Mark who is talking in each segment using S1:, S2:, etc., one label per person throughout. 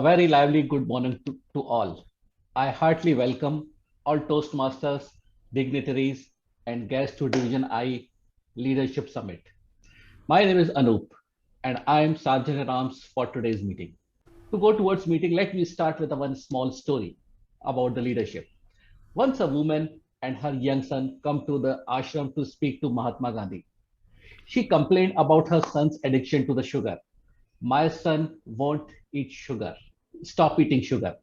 S1: A very lively good morning to all. I heartily welcome all Toastmasters, dignitaries, and guests to Division I Leadership Summit. My name is Anup, and I am Sergeant at Arms for today's meeting. To go towards meeting, let me start with one small story about the leadership. Once a woman and her young son come to the ashram to speak to Mahatma Gandhi. She complained about her son's addiction to the sugar. My son won't eat sugar. Stop eating sugar.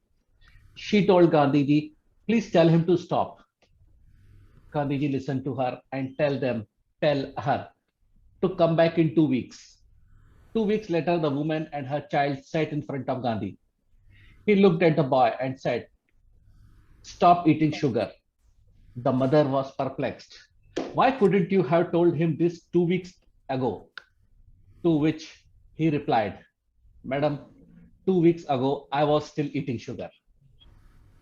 S1: She told Gandhiji, please tell him to stop. Gandhiji listened to her and tell her to come back in 2 weeks. 2 weeks later, the woman and her child sat in front of Gandhi. He looked at the boy and said, stop eating sugar. The mother was perplexed. Why couldn't you have told him this 2 weeks ago? To which he replied, Madam, 2 weeks ago, I was still eating sugar.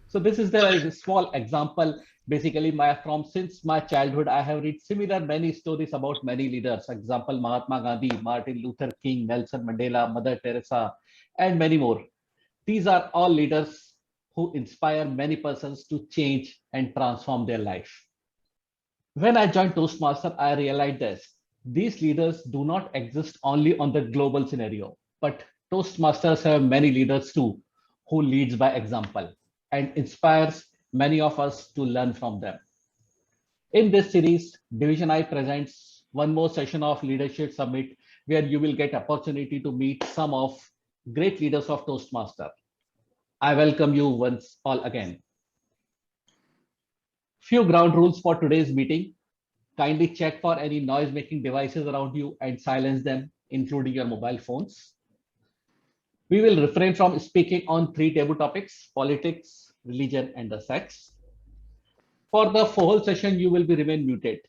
S1: So this is the small example. Basically, from since my childhood, I have read similar many stories about many leaders. Example, Mahatma Gandhi, Martin Luther King, Nelson Mandela, Mother Teresa, and many more. These are all leaders who inspire many persons to change and transform their life. When I joined Toastmaster, I realized this. These leaders do not exist only on the global scenario, but Toastmasters have many leaders too, who leads by example and inspires many of us to learn from them. In this series, Division I presents one more session of Leadership Summit where you will get opportunity to meet some of great leaders of Toastmaster. I welcome you once all again. Few ground rules for today's meeting. Kindly check for any noise-making devices around you and silence them, including your mobile phones. We will refrain from speaking on 3 taboo topics: politics, religion, and the sex. For the whole session, you will be remain muted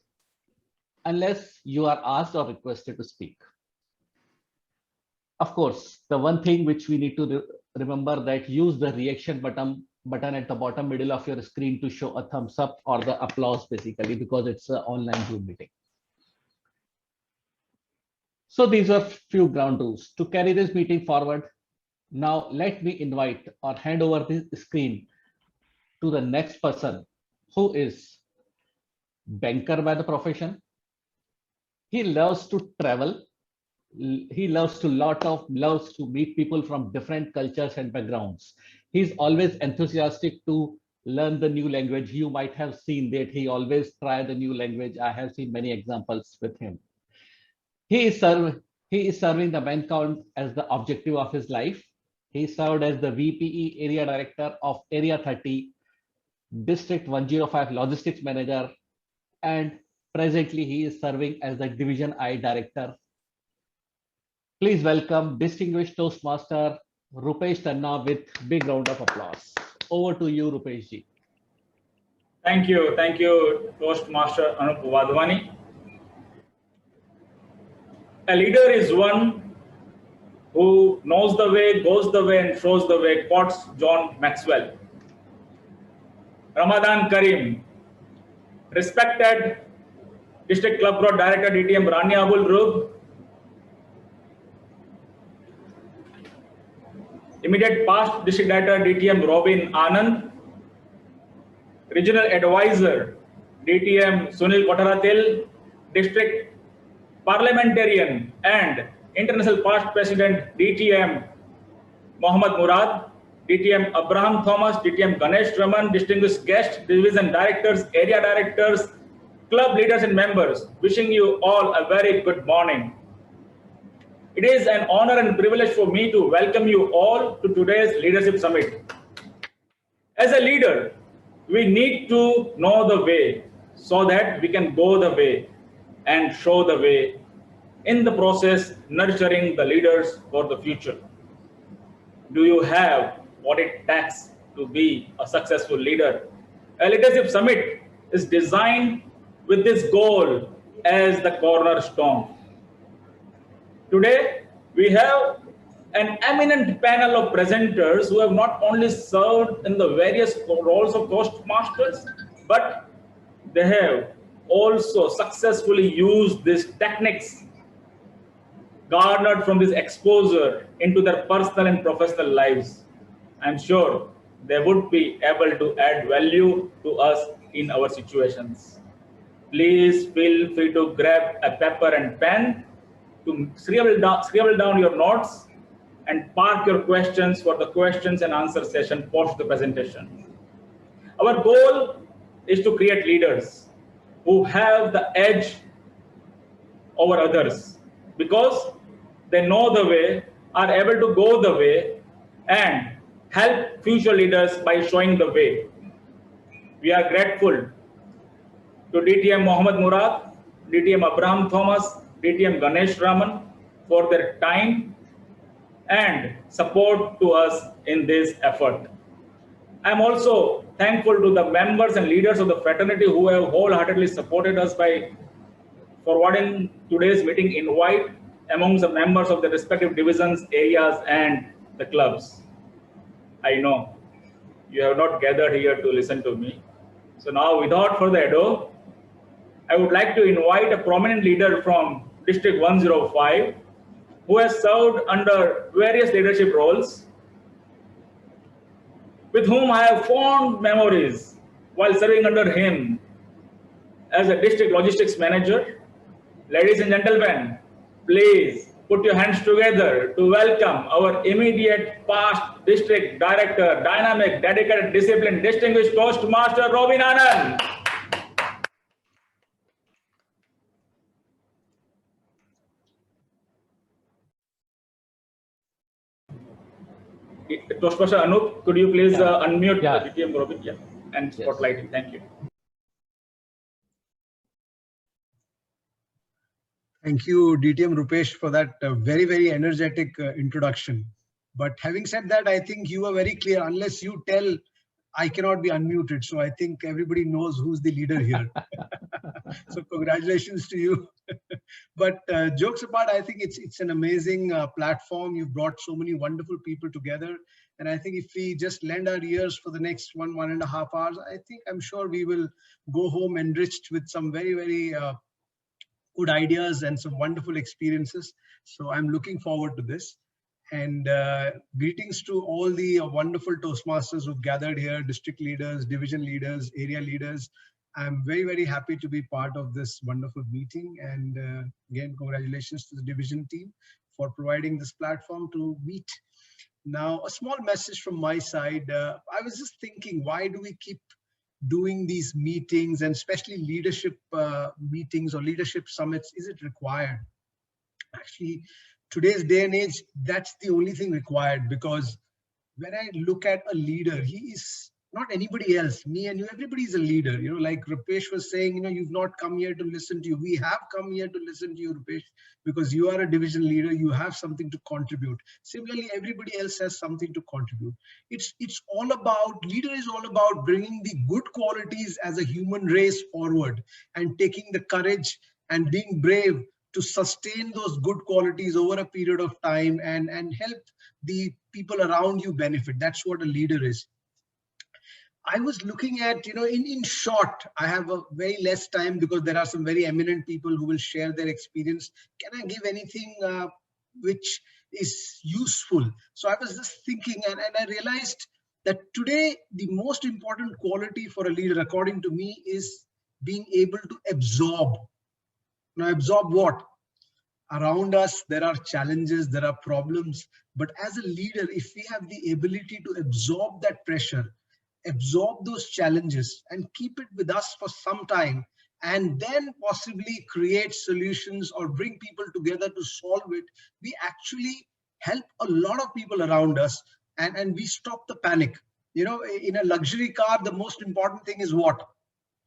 S1: unless you are asked or requested to speak. Of course, the one thing which we need to remember that use the reaction button at the bottom middle of your screen to show a thumbs up or the applause, basically, because it's an online Zoom meeting. So these are few ground rules to carry this meeting forward. Now let me invite or hand over the screen to the next person, who is banker by the profession. He loves to travel. He loves to meet people from different cultures and backgrounds. He's always enthusiastic to learn the new language. You might have seen that he always try the new language. I have seen many examples with him. He is serving the mankind as the objective of his life. He served as the VPE Area Director of Area 30, District 105 Logistics Manager, and presently he is serving as the Division I Director. Please welcome distinguished Toastmaster Rupesh Tanna with big round of applause. Over to you, Rupesh ji.
S2: Thank you, Toastmaster Anup Wadhwani. A leader is one who knows the way, goes the way, and shows the way, quotes John Maxwell. Ramadan Karim, respected District Club Road Director DTM Rani Abul Rub, immediate past District Director DTM Robin Anand, Regional Advisor DTM Sunil Kotaratil, District Parliamentarian and International Past President DTM Mohammad Murad, DTM Abraham Thomas, DTM Ganesh Raman, distinguished guests, division directors, area directors, club leaders and members, wishing you all a very good morning. It is an honor and privilege for me to welcome you all to today's Leadership Summit. As a leader, we need to know the way so that we can go the way and show the way, in the process nurturing the leaders for the future. Do you have what it takes to be a successful leader? A Leadership Summit is designed with this goal as the cornerstone. Today, we have an eminent panel of presenters who have not only served in the various roles of Toastmasters, but they have also successfully used these techniques garnered from this exposure into their personal and professional lives. I'm sure they would be able to add value to us in our situations. Please feel free to grab a paper and pen to scribble down your notes and park your questions for the questions and answer session post the presentation. Our goal is to create leaders who have the edge over others because they know the way, are able to go the way, and help future leaders by showing the way. We are grateful to DTM Mohammad Murad, DTM Abraham Thomas, DTM Ganesh Raman for their time and support to us in this effort. I'm also thankful to the members and leaders of the fraternity who have wholeheartedly supported us by forwarding today's meeting invite amongst the members of the respective divisions, areas, and the clubs. I know you have not gathered here to listen to me. So now, without further ado, I would like to invite a prominent leader from District 105 who has served under various leadership roles, with whom I have fond memories while serving under him as a district logistics manager. Ladies and gentlemen, please put your hands together to welcome our immediate past district director, dynamic, dedicated, disciplined, distinguished Toastmaster Robin Anand. Toastmaster Anup, could you please unmute the DTM Robin and spotlight him? Thank you.
S3: Thank you, DTM Rupesh, for that very, very energetic introduction. But having said that, I think you were very clear. Unless you tell, I cannot be unmuted. So I think everybody knows who's the leader here. So congratulations to you. But jokes apart, I think it's an amazing platform. You've brought so many wonderful people together. And I think if we just lend our ears for the next 1.5 hours, I'm sure we will go home enriched with some very, very good ideas and some wonderful experiences. So I'm looking forward to this. And greetings to all the wonderful Toastmasters who've gathered here, district leaders, division leaders, area leaders. I'm very, very happy to be part of this wonderful meeting. And again, congratulations to the division team for providing this platform to meet. Now, a small message from my side. I was just thinking, why do we keep doing these meetings, and especially leadership meetings or leadership summits? Is it required? Actually, today's day and age, that's the only thing required, because when I look at a leader, he is not anybody else. Me and you, everybody is a leader. You know, like Rupesh was saying, you know, you've not come here to listen to you. We have come here to listen to you, Rupesh, because you are a division leader. You have something to contribute. Similarly, everybody else has something to contribute. It's all about, leader is all about bringing the good qualities as a human race forward and taking the courage and being brave to sustain those good qualities over a period of time and help the people around you benefit. That's what a leader is. I was looking at, you know, in short, I have a very less time because there are some very eminent people who will share their experience. Can I give anything which is useful? So I was just thinking, and I realized that today, the most important quality for a leader, according to me, is being able to absorb. Now, absorb what? Around us, there are challenges, there are problems. But as a leader, if we have the ability to absorb that pressure, absorb those challenges and keep it with us for some time, and then possibly create solutions or bring people together to solve it, we actually help a lot of people around us, and we stop the panic. You know, in a luxury car, the most important thing is what?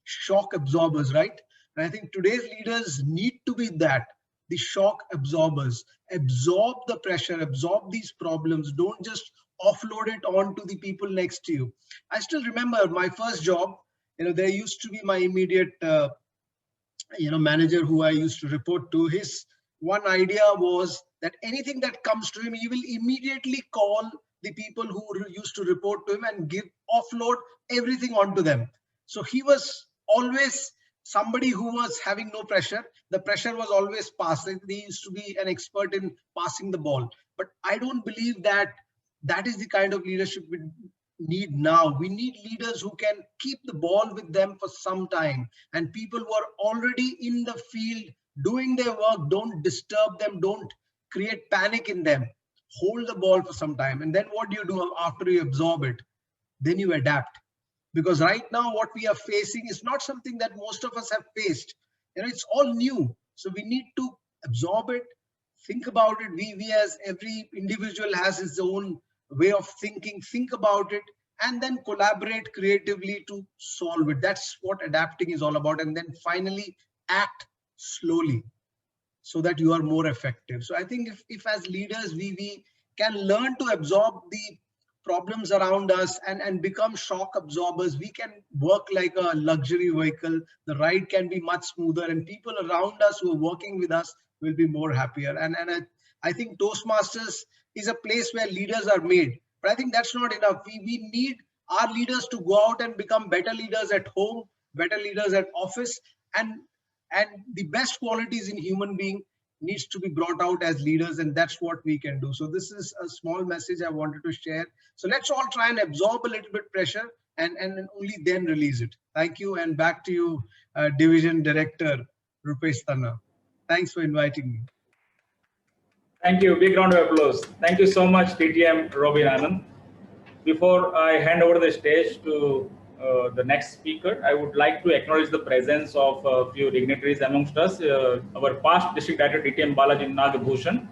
S3: Shock absorbers, right? And I think today's leaders need to be that. The shock absorbers. Absorb the pressure, absorb these problems. Don't just offload it onto the people next to you. I still remember my first job. You know, there used to be my immediate, manager who I used to report to. His one idea was that anything that comes to him, he will immediately call the people who used to report to him and offload everything onto them. So he was always somebody who was having no pressure. The pressure was always passed. He used to be an expert in passing the ball. But I don't believe that that is the kind of leadership we need now. We need leaders who can keep the ball with them for some time, and people who are already in the field doing their work, don't disturb them, don't create panic in them. Hold the ball for some time, and then what do you do after you absorb it? Then you adapt. Because right now what we are facing is not something that most of us have faced. It's all new. So we need to absorb it, think about it. We as every individual has his own way of thinking, think about it, and then collaborate creatively to solve it. That's what adapting is all about. And then finally act slowly so that you are more effective. So I think if as leaders, we can learn to absorb the problems around us and become shock absorbers, we can work like a luxury vehicle. The ride can be much smoother, and people around us who are working with us will be more happier. And I think Toastmasters is a place where leaders are made. But I think that's not enough. We need our leaders to go out and become better leaders at home, better leaders at office, and the best qualities in human being needs to be brought out as leaders, and that's what we can do. So this is a small message I wanted to share. So let's all try and absorb a little bit pressure and only then release it. Thank you, and back to you, Division Director Rupesh Tanna. Thanks for inviting me.
S2: Thank you. Big round of applause. Thank you so much, DTM Robin Anand. Before I hand over the stage to the next speaker, I would like to acknowledge the presence of a few dignitaries amongst us. Our past District Director, DTM Balaji Nagbhushan,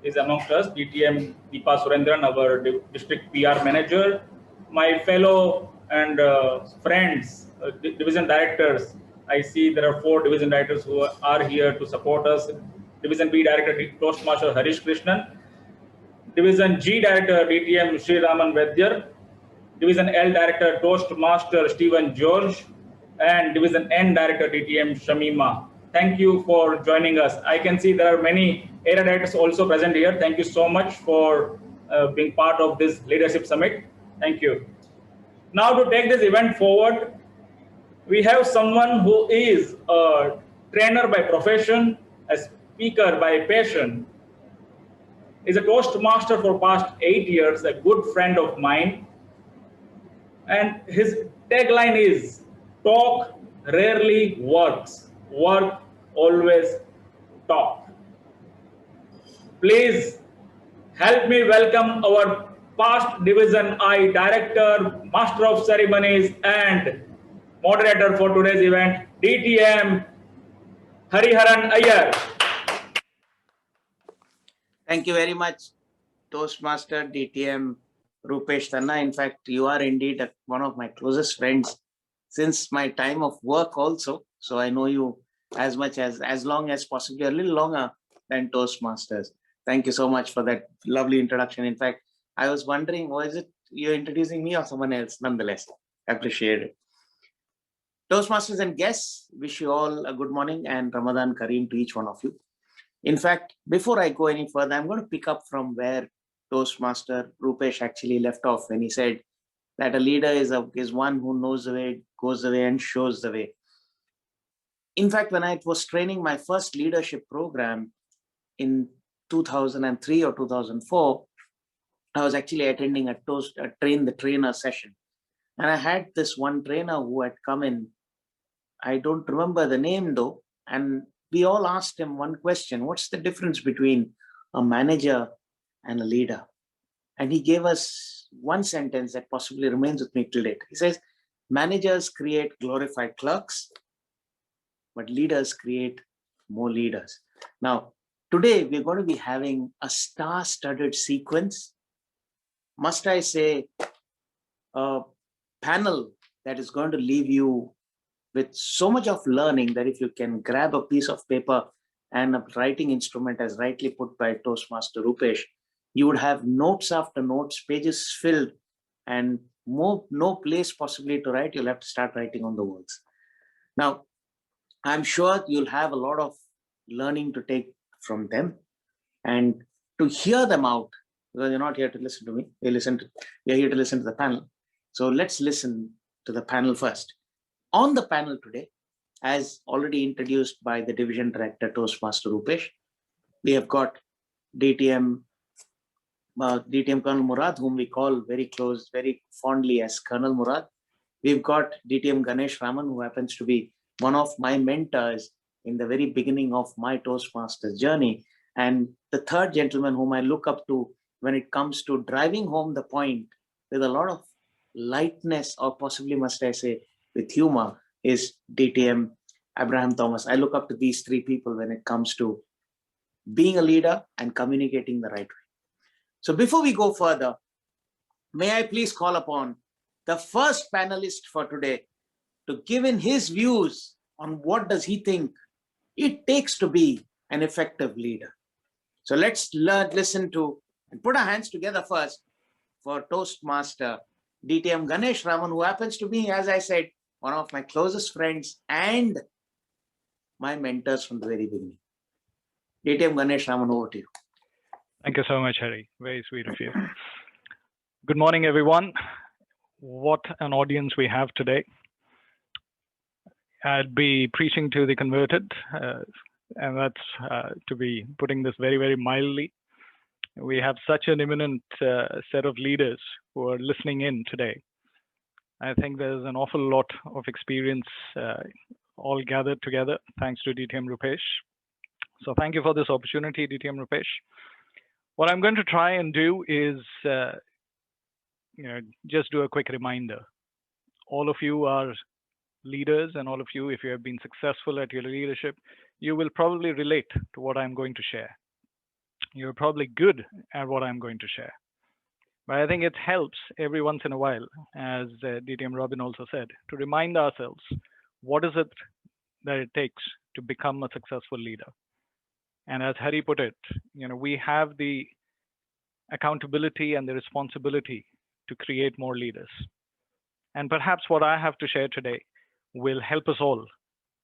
S2: is amongst us. DTM Deepa Surendran, our District PR Manager. My fellow and friends, Division Directors. I see there are 4 Division Directors who are here to support us. Division B Director, Toastmaster Harish Krishnan. Division G Director, DTM Sri Raman Vaidya. Division L Director, Toastmaster Stephen George. And Division N Director, DTM Shamima. Thank you for joining us. I can see there are many area directors also present here. Thank you so much for being part of this leadership summit. Thank you. Now to take this event forward, we have someone who is a trainer by profession, a speaker by passion, is a Toastmaster for past 8 years, a good friend of mine. And his tagline is, talk rarely works, work always talk. Please help me welcome our past Division I Director, Master of Ceremonies and moderator for today's event, DTM Hariharan Iyer.
S4: Thank you very much, Toastmaster DTM Rupesh Tanna. In fact, you are indeed one of my closest friends since my time of work also. So I know you as long as possibly a little longer than Toastmasters. Thank you so much for that lovely introduction. In fact, I was wondering, was it you're introducing me or someone else? Nonetheless, I appreciate it. Toastmasters and guests, wish you all a good morning and Ramadan Kareem to each one of you. In fact, before I go any further, I'm going to pick up from where Toastmaster Rupesh actually left off when he said that a leader is one who knows the way, goes the way, and shows the way. In fact, when I was training my first leadership program in 2003 or 2004, I was actually attending a train the trainer session. And I had this one trainer who had come in. I don't remember the name though. And we all asked him one question: what's the difference between a manager and a leader? And he gave us one sentence that possibly remains with me till date. He says, managers create glorified clerks, but leaders create more leaders. Now, today we're going to be having a star-studded sequence. Must I say, a panel that is going to leave you with so much of learning that if you can grab a piece of paper and a writing instrument as rightly put by Toastmaster Rupesh, you would have notes after notes, pages filled, and no place possibly to write. You'll have to start writing on the words. Now, I'm sure you'll have a lot of learning to take from them and to hear them out, because you're not here to listen to me. You're here to listen to the panel. So let's listen to the panel first. On the panel today, as already introduced by the Division Director, Toastmaster Rupesh, we have got DTM DTM Colonel Murad, whom we call very close, very fondly as Colonel Murad. We've got DTM Ganesh Raman, who happens to be one of my mentors in the very beginning of my Toastmasters journey. And the third gentleman whom I look up to when it comes to driving home the point with a lot of lightness, or possibly must I say with humor, is DTM Abraham Thomas. I look up to these three people when it comes to being a leader and communicating the right way. So before we go further, may I please call upon the first panelist for today to give in his views on what does he think it takes to be an effective leader. So let's listen to and put our hands together first for Toastmaster DTM Ganesh Raman, who happens to be, as I said, one of my closest friends and my mentors from the very beginning. DTM Ganesh Raman, over to you.
S5: Thank you so much, Hari. Very sweet of you. Good morning, everyone. What an audience we have today. I'd be preaching to the converted, and that's to be putting this very, very mildly. We have such an eminent set of leaders who are listening in today. I think there's an awful lot of experience all gathered together, thanks to DTM Rupesh. So thank you for this opportunity, DTM Rupesh. What I'm going to try and do is just do a quick reminder. All of you are leaders, and all of you, if you have been successful at your leadership, you will probably relate to what I'm going to share. You're probably good at what I'm going to share. But I think it helps every once in a while, as DTM Robin also said, to remind ourselves, what is it that it takes to become a successful leader? And as Hari put it, we have the accountability and the responsibility to create more leaders. And perhaps what I have to share today will help us all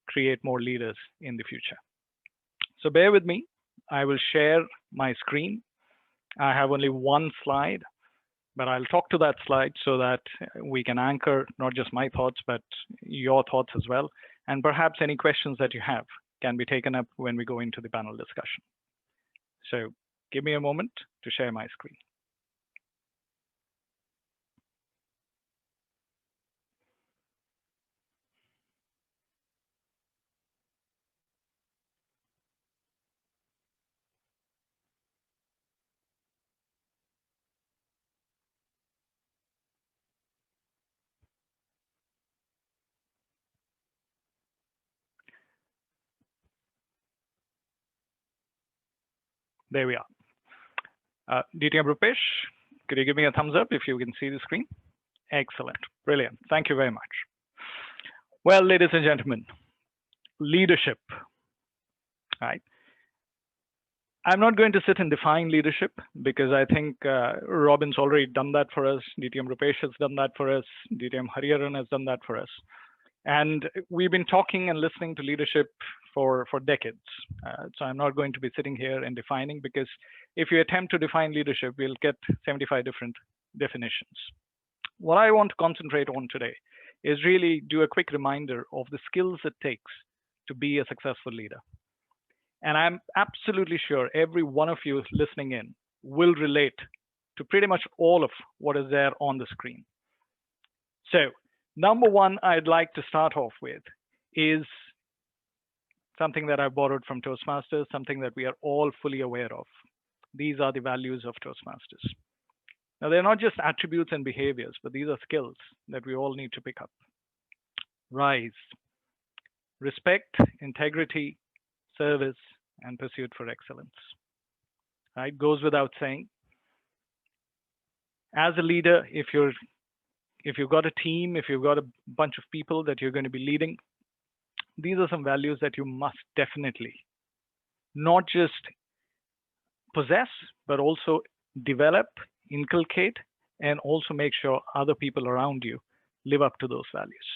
S5: create more leaders in the future. So bear with me. I will share my screen. I have only one slide, but I'll talk to that slide so that we can anchor not just my thoughts, but your thoughts as well. And perhaps any questions that you have can be taken up when we go into the panel discussion. So give me a moment to share my screen. There we are. DTM Rupesh, could you give me a thumbs up if you can see the screen? Excellent, brilliant. Thank you very much. Well, ladies and gentlemen, leadership, right? I'm not going to sit and define leadership because I think Robin's already done that for us. DTM Rupesh has done that for us. DTM Hariharan has done that for us. And we've been talking and listening to leadership for decades. So I'm not going to be sitting here and defining, because if you attempt to define leadership, we'll get 75 different definitions. What I want to concentrate on today is really do a quick reminder of the skills it takes to be a successful leader. And I'm absolutely sure every one of you listening in will relate to pretty much all of what is there on the screen. So number one, I'd like to start off with is something that I borrowed from Toastmasters, something that we are all fully aware of. These are the values of Toastmasters. Now, they're not just attributes and behaviors, but these are skills that we all need to pick up. RISE: respect, integrity, service, and pursuit for excellence. Right? Goes without saying. As a leader, if you've got a team, if you've got a bunch of people that you're going to be leading, these are some values that you must definitely not just possess, but also develop, inculcate, and also make sure other people around you live up to those values.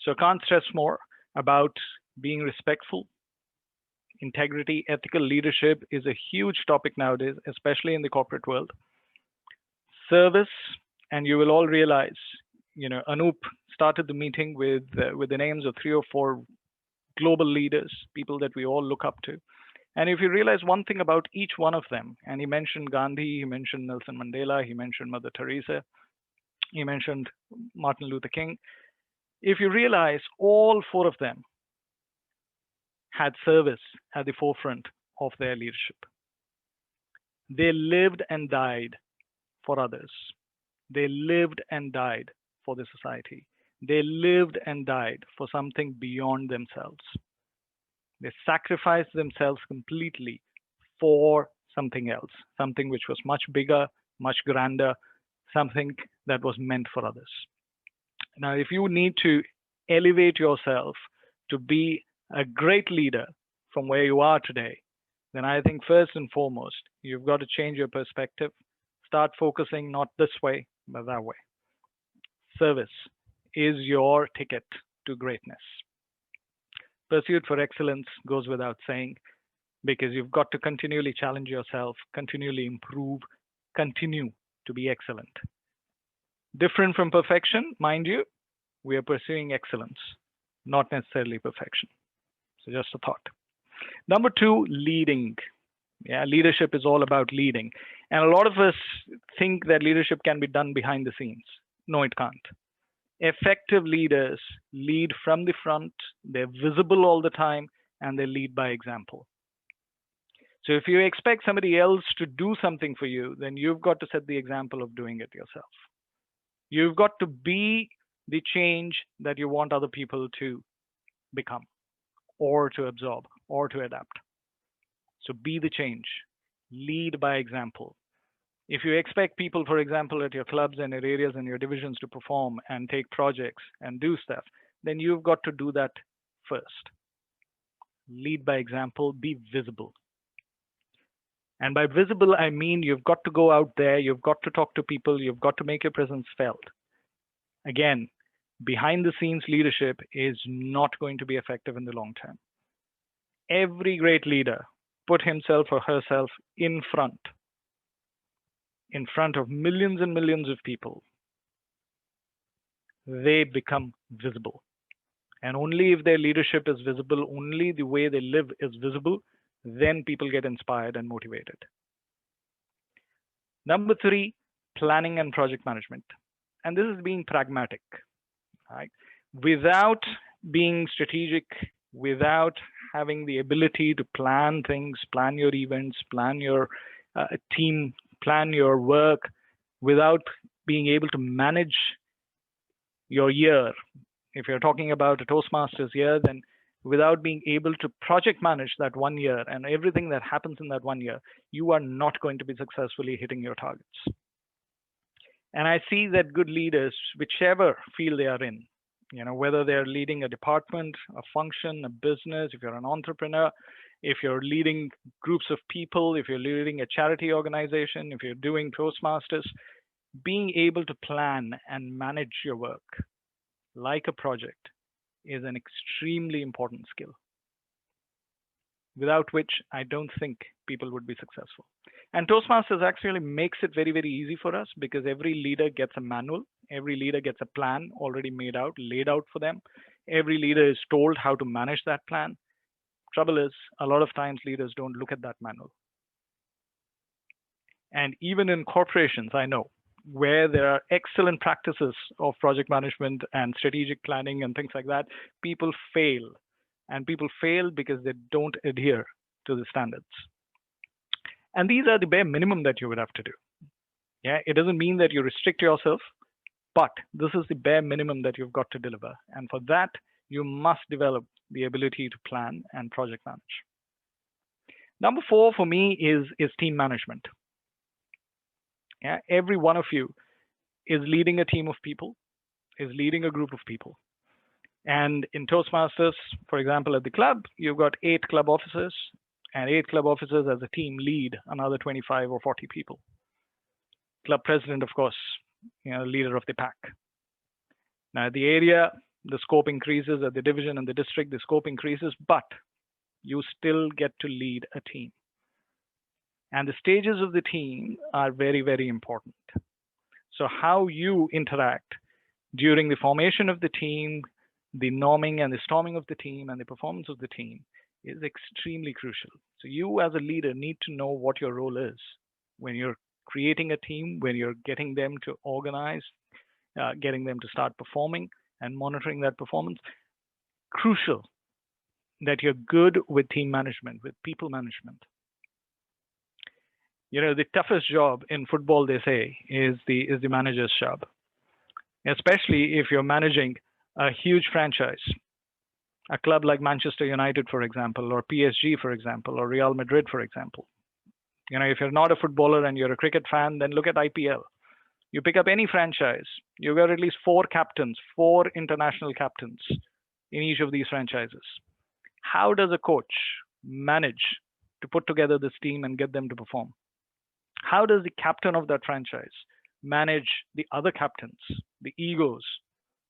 S5: So I can't stress more about being respectful. Integrity, ethical leadership is a huge topic nowadays, especially in the corporate world. Service, and you will all realize, Anup started the meeting with the names of 3 or 4 global leaders, people that we all look up to. And if you realize one thing about each one of them, and he mentioned Gandhi, he mentioned Nelson Mandela, he mentioned Mother Teresa, he mentioned Martin Luther King. If you realize all four of them had service at the forefront of their leadership. They lived and died for others. They lived and died for the society. They lived and died for something beyond themselves. They sacrificed themselves completely for something else, something which was much bigger, much grander, something that was meant for others. Now, if you need to elevate yourself to be a great leader from where you are today, then I think first and foremost, you've got to change your perspective. Start focusing not this way, but that way. Service is your ticket to greatness. Pursuit for excellence goes without saying, because you've got to continually challenge yourself, continually improve, continue to be excellent. Different from perfection, mind you, we are pursuing excellence, not necessarily perfection. So just a thought. Number two, leading. Yeah, leadership is all about leading. And a lot of us think that leadership can be done behind the scenes. No, it can't. Effective leaders lead from the front, they're visible all the time, and they lead by example. So if you expect somebody else to do something for you, then you've got to set the example of doing it yourself. You've got to be the change that you want other people to become, or to absorb, or to adapt. So be the change, lead by example. If you expect people, for example, at your clubs and your areas and your divisions to perform and take projects and do stuff, then you've got to do that first. Lead by example, be visible. And by visible, I mean you've got to go out there, you've got to talk to people, you've got to make your presence felt. Again, behind the scenes leadership is not going to be effective in the long term. Every great leader put himself or herself in front of millions and millions of people. They become visible. And only if their leadership is visible, only the way they live is visible, then people get inspired and motivated. Number three, planning and project management. And this is being pragmatic, right? Without being strategic, without having the ability to plan things, plan your events, plan your team, plan your work, without being able to manage your year. If you're talking about a Toastmasters year, then without being able to project manage that 1 year and everything that happens in that 1 year, you are not going to be successfully hitting your targets. And I see that good leaders, whichever field they are in, whether they're leading a department, a function, a business, if you're an entrepreneur, if you're leading groups of people, if you're leading a charity organization, if you're doing Toastmasters, being able to plan and manage your work like a project is an extremely important skill, without which I don't think people would be successful. And Toastmasters actually makes it very, very easy for us because every leader gets a manual. Every leader gets a plan already made out, laid out for them. Every leader is told how to manage that plan. Trouble is, a lot of times leaders don't look at that manual. And even in corporations, I know, where there are excellent practices of project management and strategic planning and things like that, people fail. And people fail because they don't adhere to the standards. And these are the bare minimum that you would have to do. Yeah, it doesn't mean that you restrict yourself, but this is the bare minimum that you've got to deliver. And for that, you must develop the ability to plan and project manage. Number four for me is team management. Yeah, every one of you is leading a team of people, is leading a group of people. And in Toastmasters, for example, at the club, you've got 8 club officers, and 8 club officers as a team lead another 25 or 40 people. Club president, of course, leader of the pack. Now, at the area, the scope increases. At the division and the district, the scope increases, but you still get to lead a team. And the stages of the team are very, very important. So how you interact during the formation of the team, the norming and the storming of the team, and the performance of the team is extremely crucial. So you as a leader need to know what your role is when you're creating a team, when you're getting them to organize, getting them to start performing and monitoring that performance. Crucial that you're good with team management, with people management. You know, the toughest job in football, they say, is the manager's job, especially if you're managing a huge franchise, a club like Manchester United, for example, or PSG, for example, or Real Madrid, for example. You know, if you're not a footballer and you're a cricket fan, then look at IPL. You pick up any franchise, you've got at least 4 captains, 4 international captains in each of these franchises. How does a coach manage to put together this team and get them to perform? How does the captain of that franchise manage the other captains, the egos,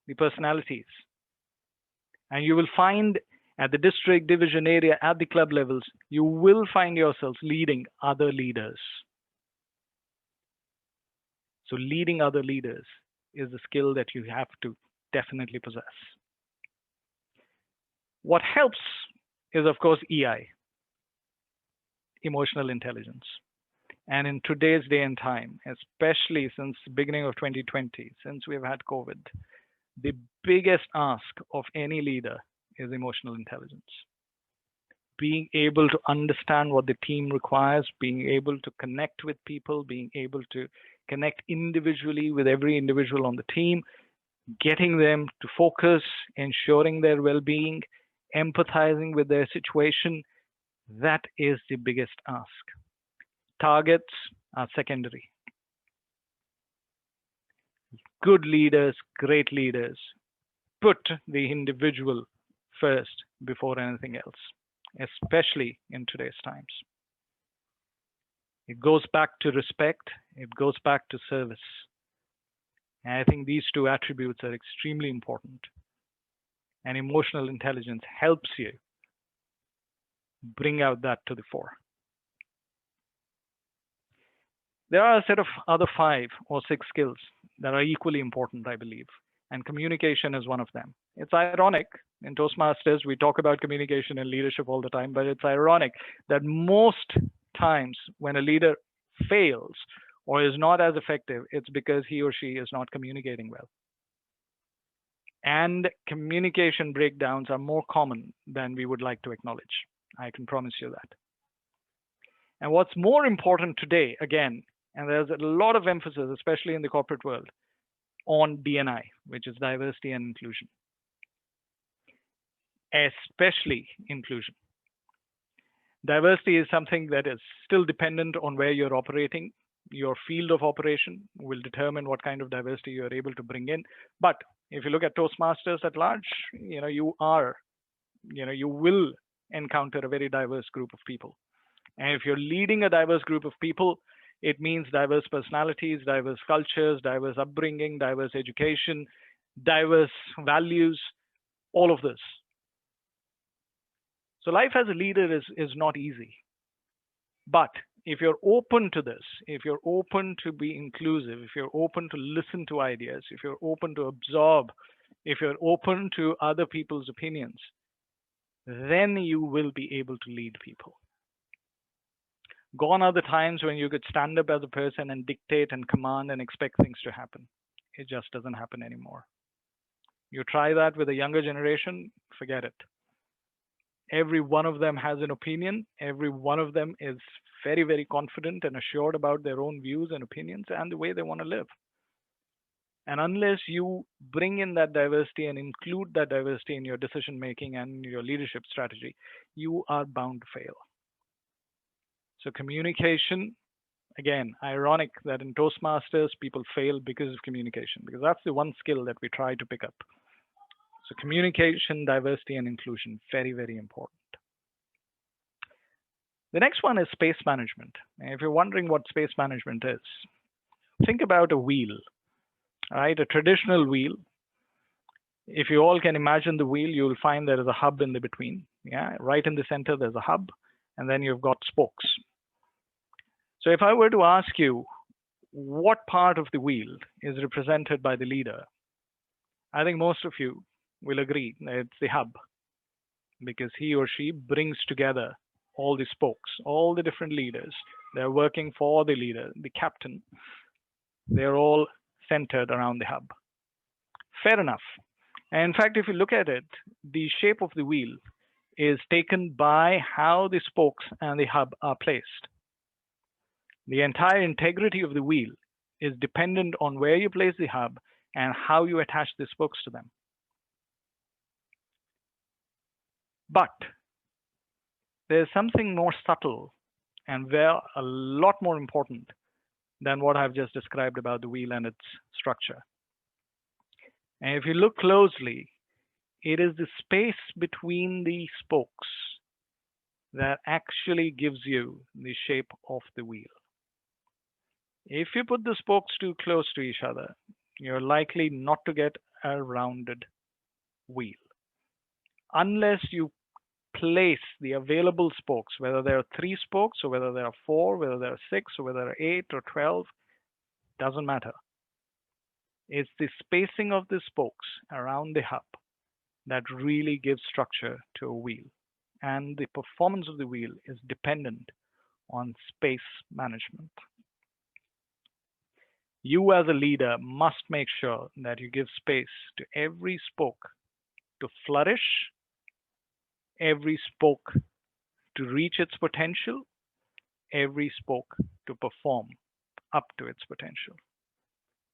S5: the personalities? And you will find at the district, division area, at the club levels, you will find yourselves leading other leaders. So leading other leaders is a skill that you have to definitely possess. What helps is, of course, EI, emotional intelligence. And in today's day and time, especially since the beginning of 2020, since we've had COVID, the biggest ask of any leader is emotional intelligence. Being able to understand what the team requires, being able to connect with people, being able to connect individually with every individual on the team, getting them to focus, ensuring their well-being, empathizing with their situation, that is the biggest ask. Targets are secondary. Good leaders, great leaders, put the individual first before anything else, especially in today's times. It goes back to respect, it goes back to service. And I think these 2 attributes are extremely important. And emotional intelligence helps you bring out that to the fore. There are a set of other 5 or 6 skills that are equally important, I believe, and communication is one of them. It's ironic, in Toastmasters, we talk about communication and leadership all the time, but it's ironic that most times when a leader fails or is not as effective, it's because he or she is not communicating well. And communication breakdowns are more common than we would like to acknowledge. I can promise you that. And what's more important today, again, and there's a lot of emphasis, especially in the corporate world, on D&I, which is diversity and inclusion, especially inclusion. Diversity is something that is still dependent on where you're operating. Your field of operation will determine what kind of diversity you're able to bring in. But if you look at Toastmasters at large, you will encounter a very diverse group of people. And if you're leading a diverse group of people, it means diverse personalities, diverse cultures, diverse upbringing, diverse education, diverse values, all of this. So life as a leader is not easy. But if you're open to this, if you're open to be inclusive, if you're open to listen to ideas, if you're open to absorb, if you're open to other people's opinions, then you will be able to lead people. Gone are the times when you could stand up as a person and dictate and command and expect things to happen. It just doesn't happen anymore. You try that with a younger generation, forget it. Every one of them has an opinion. Every one of them is very, very confident and assured about their own views and opinions and the way they want to live. And unless you bring in that diversity and include that diversity in your decision making and your leadership strategy, you are bound to fail. So communication, again, ironic that in Toastmasters, people fail because of communication, because that's the one skill that we try to pick up. So communication, diversity, and inclusion, very, very important. The next one is space management. And if you're wondering what space management is, think about a wheel, right? A traditional wheel. If you all can imagine the wheel, you will find there is a hub in the between. Yeah, right in the center, there's a hub, and then you've got spokes. So if I were to ask you what part of the wheel is represented by the leader, I think most of you will agree that it's the hub. because he or she brings together all the spokes, all the different leaders. They're working for the leader, the captain. They're all centered around the hub. Fair enough. And in fact, if you look at it, the shape of the wheel is taken by how the spokes and the hub are placed. The entire integrity of the wheel is dependent on where you place the hub and how you attach the spokes to them. But there's something more subtle and a lot more important than what I've just described about the wheel and its structure. And if you look closely, it is the space between the spokes that actually gives you the shape of the wheel. If you put the spokes too close to each other, you're likely not to get a rounded wheel. Unless you place the available spokes, whether there are 3 spokes or whether there are 4, whether there are 6 or whether there are 8 or 12, doesn't matter. It's the spacing of the spokes around the hub that really gives structure to a wheel. And the performance of the wheel is dependent on space management. You as a leader must make sure that you give space to every spoke to flourish, every spoke to reach its potential, every spoke to perform up to its potential.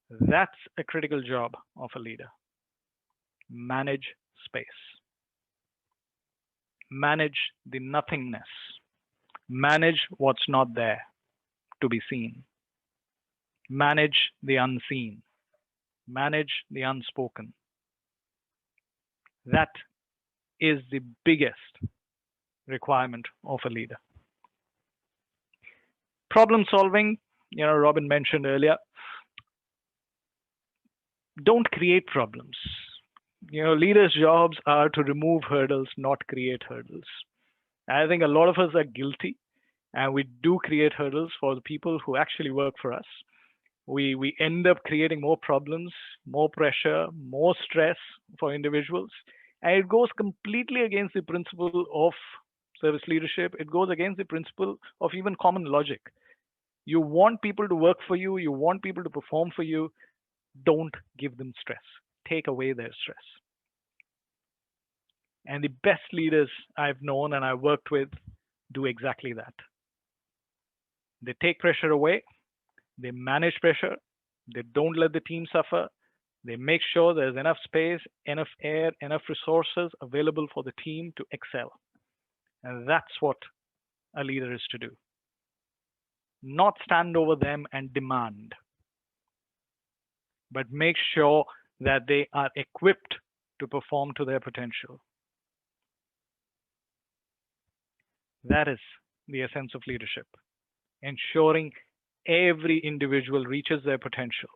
S5: That's a critical job of a leader. Manage space. Manage the nothingness. Manage what's not there to be seen. Manage the unseen. Manage the unspoken. That is the biggest requirement of a leader. Problem solving, Robin mentioned earlier, don't create problems. Leaders' jobs are to remove hurdles, not create hurdles. I think a lot of us are guilty, and we do create hurdles for the people who actually work for us. We end up creating more problems, more pressure, more stress for individuals. And it goes completely against the principle of service leadership. It goes against the principle of even common logic. You want people to work for you. You want people to perform for you. Don't give them stress. Take away their stress. And the best leaders I've known and I've worked with do exactly that. They take pressure away. They manage pressure. They don't let the team suffer. They make sure there's enough space, enough air, enough resources available for the team to excel. And that's what a leader is to do. Not stand over them and demand, but make sure that they are equipped to perform to their potential. That is the essence of leadership, ensuring every individual reaches their potential.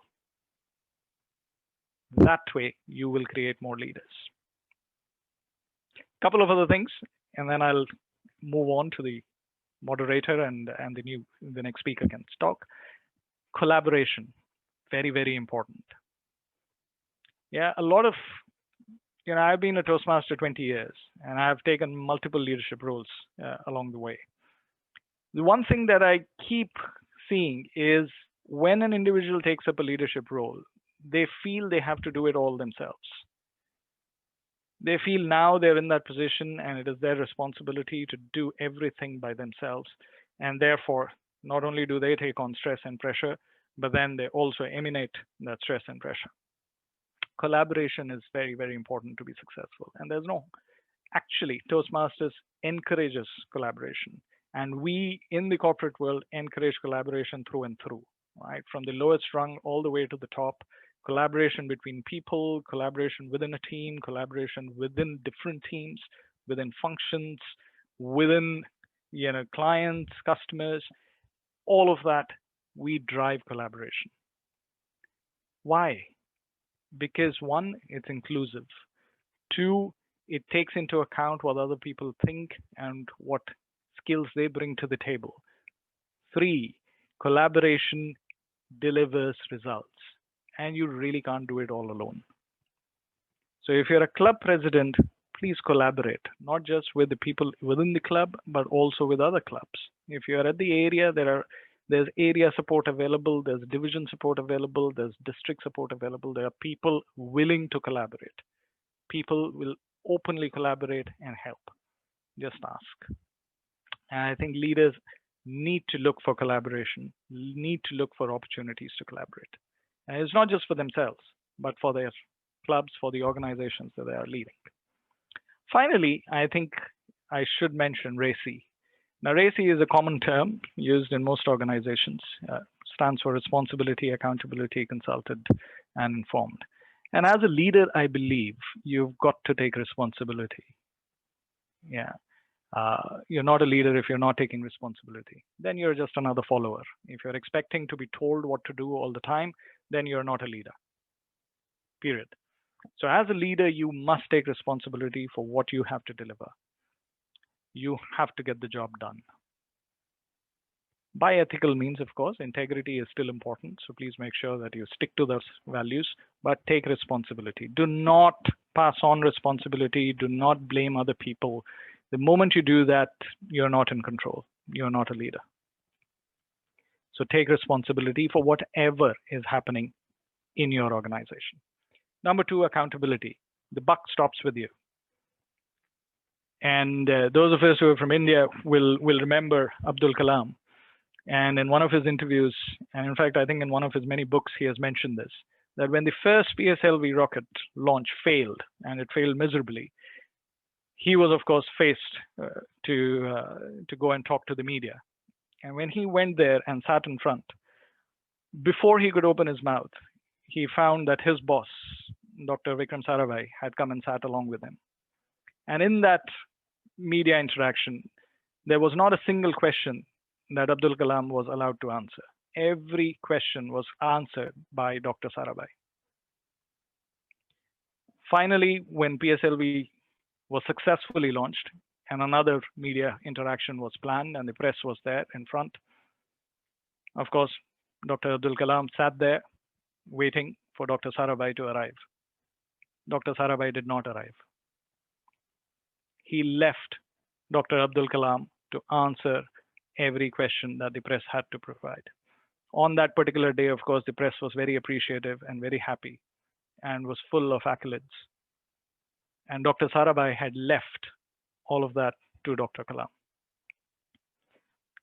S5: That way, you will create more leaders. A couple of other things, and then I'll move on to the moderator and the next speaker can talk. Collaboration, very, very important. Yeah, a lot of, I've been a Toastmaster 20 years, and I've taken multiple leadership roles along the way. The one thing that I keep seeing is when an individual takes up a leadership role, they feel they have to do it all themselves. They feel now they're in that position and it is their responsibility to do everything by themselves. And therefore, not only do they take on stress and pressure, but then they also emanate that stress and pressure. Collaboration is very, very important to be successful. And actually, Toastmasters encourages collaboration. And we in the corporate world encourage collaboration through and through, right? From the lowest rung all the way to the top, collaboration between people, collaboration within a team, collaboration within different teams, within functions, within clients, customers, all of that, we drive collaboration. Why? Because 1, it's inclusive. 2, it takes into account what other people think and what skills they bring to the table. 3, collaboration delivers results, and you really can't do it all alone. So if you're a club president, please collaborate, not just with the people within the club, but also with other clubs. If you're at the area, there's area support available, there's division support available, there's district support available. There are people willing to collaborate. People will openly collaborate and help. Just ask. And I think leaders need to look for collaboration, need to look for opportunities to collaborate. And it's not just for themselves, but for their clubs, for the organizations that they are leading. Finally, I think I should mention RACI. Now, RACI is a common term used in most organizations. Stands for Responsibility, Accountability, Consulted, and Informed. And as a leader, I believe you've got to take responsibility. Yeah. You're not a leader if you're not taking responsibility. Then you're just another follower. If you're expecting to be told what to do all the time, then you're not a leader. Period. So as a leader, you must take responsibility for what you have to deliver. You have to get the job done. By ethical means, of course, integrity is still important. So please make sure that you stick to those values, but take responsibility. Do not pass on responsibility. Do not blame other people. The moment you do that, you're not in control. You're not a leader. So take responsibility for whatever is happening in your organization. Number two, accountability. The buck stops with you. And those of us who are from India will remember Abdul Kalam. And in one of his interviews, and in fact, I think in one of his many books, he has mentioned this, that when the first PSLV rocket launch failed, and it failed miserably, he was, of course, faced to go and talk to the media. And when he went there and sat in front, before he could open his mouth, he found that his boss, Dr. Vikram Sarabhai, had come and sat along with him. And in that media interaction, there was not a single question that Abdul Kalam was allowed to answer. Every question was answered by Dr. Sarabhai. Finally, when PSLV was successfully launched and another media interaction was planned and the press was there in front, of course, Dr. Abdul Kalam sat there waiting for Dr. Sarabhai to arrive. Dr. Sarabhai did not arrive. He left Dr. Abdul Kalam to answer every question that the press had to provide. On that particular day, of course, the press was very appreciative and very happy and was full of accolades. And Dr. Sarabhai had left all of that to Dr. Kalam.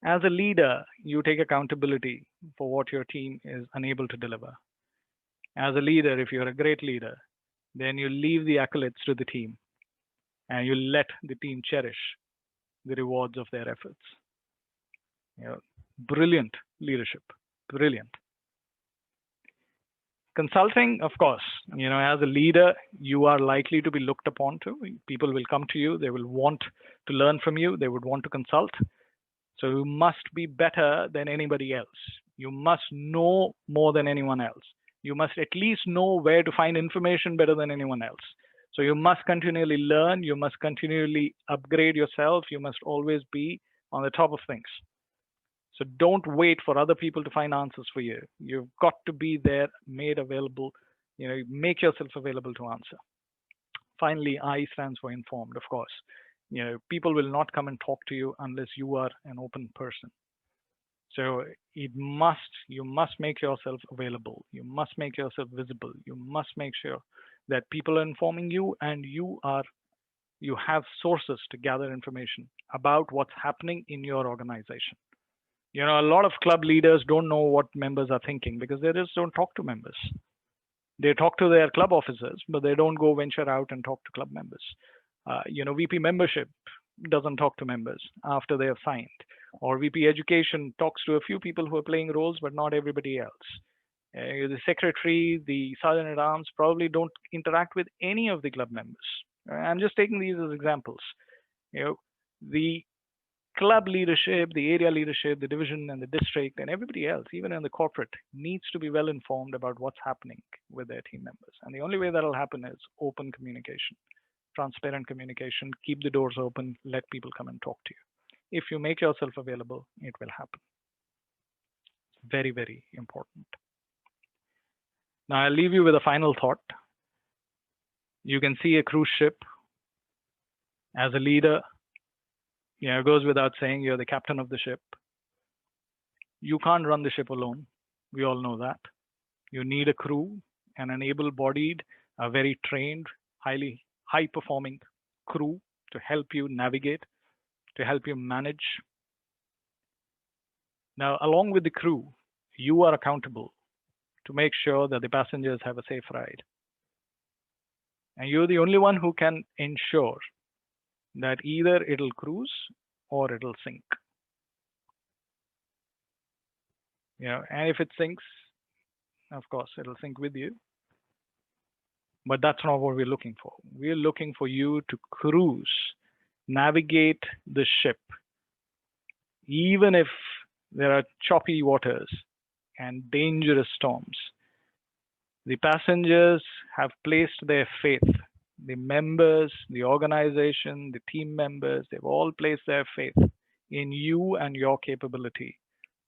S5: As a leader, you take accountability for what your team is unable to deliver. As a leader, if you're a great leader, then you leave the accolades to the team and you let the team cherish the rewards of their efforts. You know, brilliant leadership, brilliant. Consulting, of course, you know, as a leader, you are likely to be looked upon to. People will come to you, they will want to learn from you, they would want to consult. So you must be better than anybody else. You must know more than anyone else. You must at least know where to find information better than anyone else. So you must continually learn, you must continually upgrade yourself, you must always be on the top of things. So don't wait for other people to find answers for you. You've got to be there, made available, you know, make yourself available to answer. Finally, I stands for informed, of course. You know, people will not come and talk to you unless you are an open person. So you must make yourself available. You must make yourself visible. You must make sure that people are informing you and you have sources to gather information about what's happening in your organization. You know, a lot of club leaders don't know what members are thinking because they just don't talk to members. They talk to their club officers, but they don't go venture out and talk to club members. You know, VP membership doesn't talk to members after they have signed, or VP education talks to a few people who are playing roles, but not everybody else. The secretary, the sergeant at arms probably don't interact with any of the club members. I'm just taking these as examples. You know, the club leadership, the area leadership, the division and the district and everybody else, even in the corporate, needs to be well informed about what's happening with their team members. And the only way that'll happen is open communication, transparent communication, keep the doors open, let people come and talk to you. If you make yourself available, it will happen. Very, very important. Now I'll leave you with a final thought. You can see a cruise ship As a leader, it goes without saying, you're the captain of the ship. You can't run the ship alone. We all know that. You need a crew, an able-bodied, a very trained, highly high-performing crew to help you navigate, to help you manage. Now, along with the crew, you are accountable to make sure that the passengers have a safe ride. And you're the only one who can ensure that either it'll cruise or it'll sink. And if it sinks, of course, it'll sink with you. But that's not what we're looking for. We're looking for you to cruise, navigate the ship, even if there are choppy waters and dangerous storms. The passengers have placed their faith. The members, the organization, the team members, they've all placed their faith in you and your capability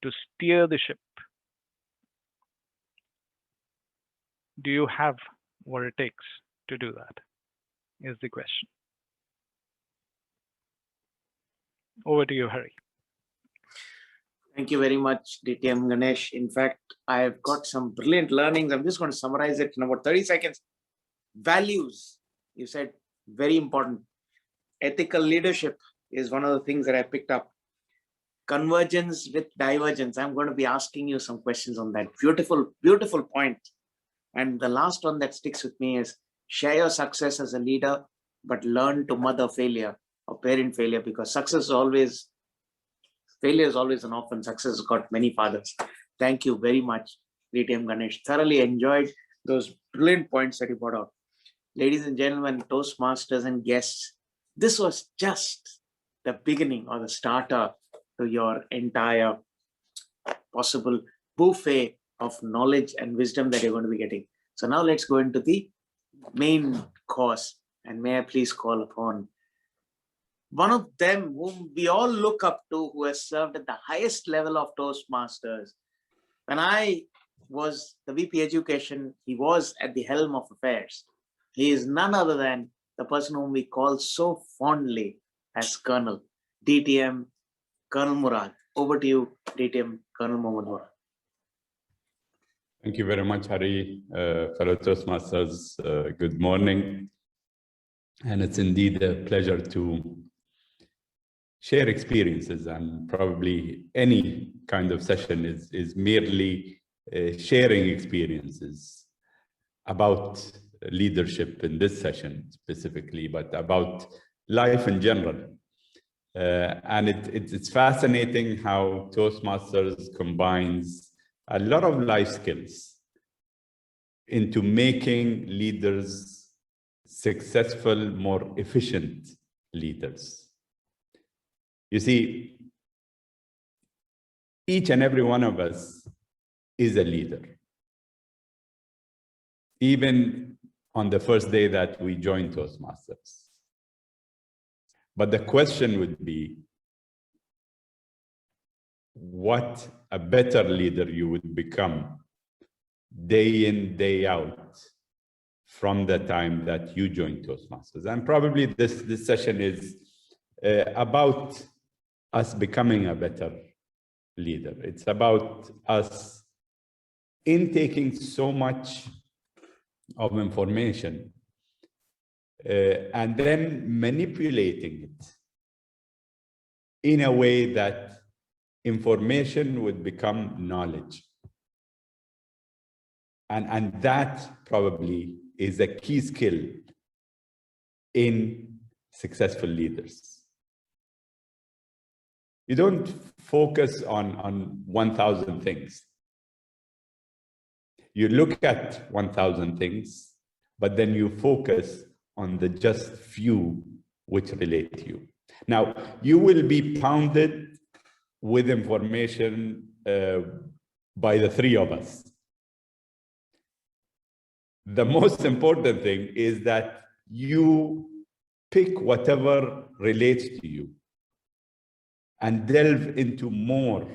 S5: to steer the ship. Do you have what it takes to do that? Is the question. Over to you, Hari.
S4: Thank you very much, DTM Ganesh. In fact, I've got some brilliant learnings. I'm just going to summarize it in about 30 seconds. Values, you said, very important. Ethical leadership is one of the things that I picked up. Convergence with divergence. I'm going to be asking you some questions on that. Beautiful, beautiful point. And the last one that sticks with me is share your success as a leader, but learn to mother failure or parent failure, because failure is always an orphan. Success has got many fathers. Thank you very much, DTM Ganesh. Thoroughly enjoyed those brilliant points that you brought out. Ladies and gentlemen, Toastmasters and guests, this was just the beginning or the starter to your entire possible buffet of knowledge and wisdom that you're going to be getting. So now let's go into the main course, and may I please call upon one of them whom we all look up to, who has served at the highest level of Toastmasters. When I was the VP Education, he was at the helm of affairs. He is none other than the person whom we call so fondly as Colonel, DTM Colonel Murad. Over to you, DTM Colonel Mohammad Murad.
S6: Thank you very much, Hari. Fellow Toastmasters, good morning. And it's indeed a pleasure to share experiences, and probably any kind of session is merely sharing experiences about leadership in this session specifically, but about life in general. And it's fascinating how Toastmasters combines a lot of life skills into making leaders successful, more efficient leaders. You see, each and every one of us is a leader. Even on the first day that we joined Toastmasters. But the question would be, what a better leader you would become day in, day out from the time that you joined Toastmasters. And probably this session is about us becoming a better leader. It's about us intaking so much of information and then manipulating it in a way that information would become knowledge. And that probably is a key skill in successful leaders. You don't focus on 1,000 things. You look at 1,000 things, but then you focus on the just few which relate to you. Now, you will be pounded with information by the three of us. The most important thing is that you pick whatever relates to you and delve into more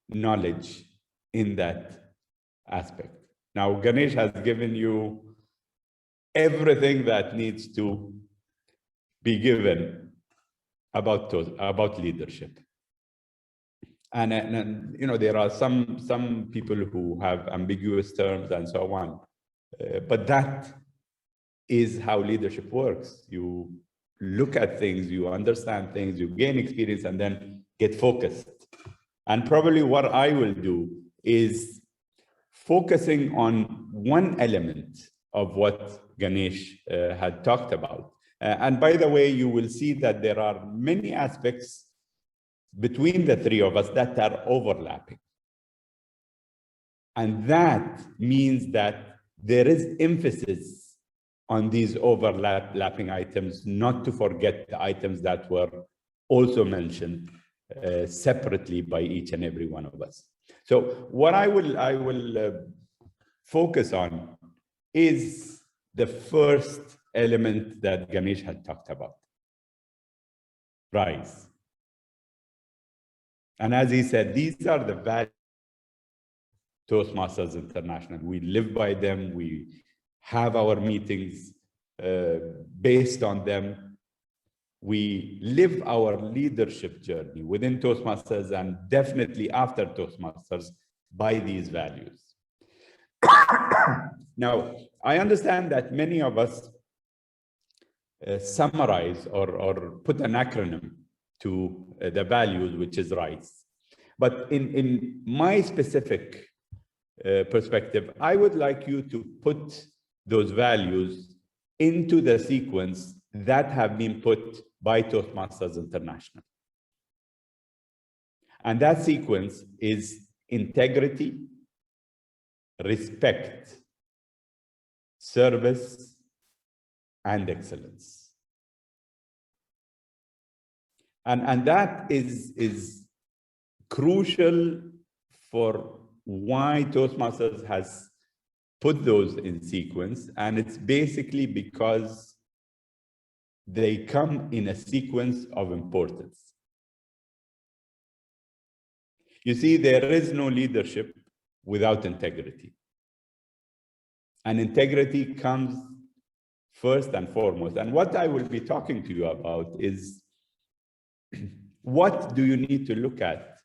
S6: knowledge in that aspect. Now, Ganesh has given you everything that needs to be given about leadership. And you know, there are some people who have ambiguous terms and so on, but that is how leadership works. You look at things, you understand things, you gain experience, and then get focused. And probably what I will do is focusing on one element of what Ganesh had talked about. And by the way, you will see that there are many aspects between the three of us that are overlapping. And that means that there is emphasis on these overlapping items, not to forget the items that were also mentioned separately by each and every one of us. So what I will focus on is the first element that Ganesh had talked about, RISE. And as he said, these are the values of Toastmasters International. We live by them. We have our meetings based on them. We live our leadership journey within Toastmasters and definitely after Toastmasters by these values. Now, I understand that many of us summarize or put an acronym to the values, which is RISE. But in my specific perspective, I would like you to put those values into the sequence that have been put by Toastmasters International. And that sequence is integrity, respect, service, and excellence. And that is crucial for why Toastmasters has put those in sequence. And it's basically because they come in a sequence of importance. You see, there is no leadership without integrity. And integrity comes first and foremost. And what I will be talking to you about is what do you need to look at?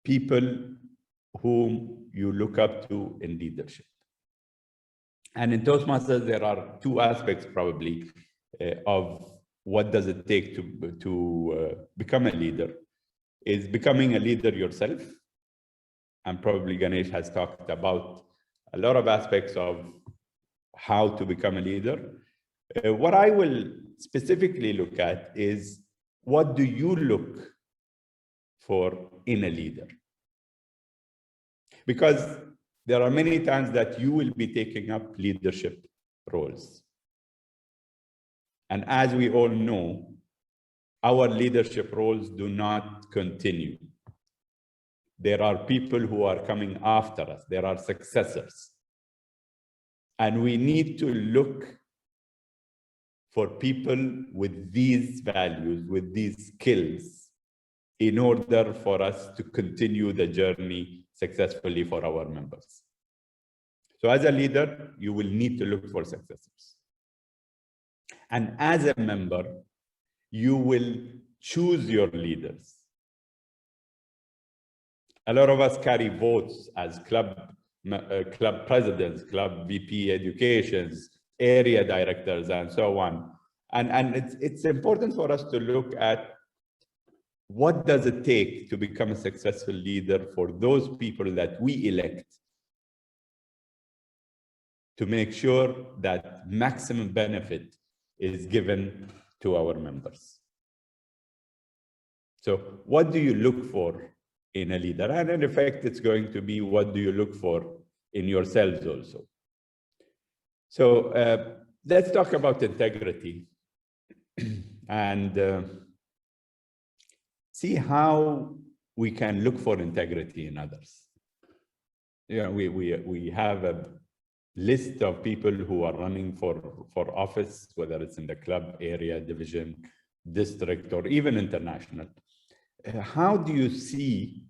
S6: People whom you look up to in leadership. And in Toastmasters, there are two aspects probably of what does it take to become a leader. Is becoming a leader yourself. And probably Ganesh has talked about a lot of aspects of how to become a leader. What I will specifically look at is what do you look for in a leader? Because there are many times that you will be taking up leadership roles. And as we all know, our leadership roles do not continue. There are people who are coming after us. There are successors. And we need to look for people with these values, with these skills, in order for us to continue the journey successfully for our members. So as a leader, you will need to look for successors. And as a member, you will choose your leaders. A lot of us carry votes as club presidents, club VP educations, area directors, and so on. And it's important for us to look at what does it take to become a successful leader for those people that we elect to make sure that maximum benefit is given to our members. So what do you look for in a leader? And in effect, it's going to be what do you look for in yourselves also. So let's talk about integrity and see how we can look for integrity in others. You know, we have a list of people who are running for office, whether it's in the club, area, division, district, or even international. How do you see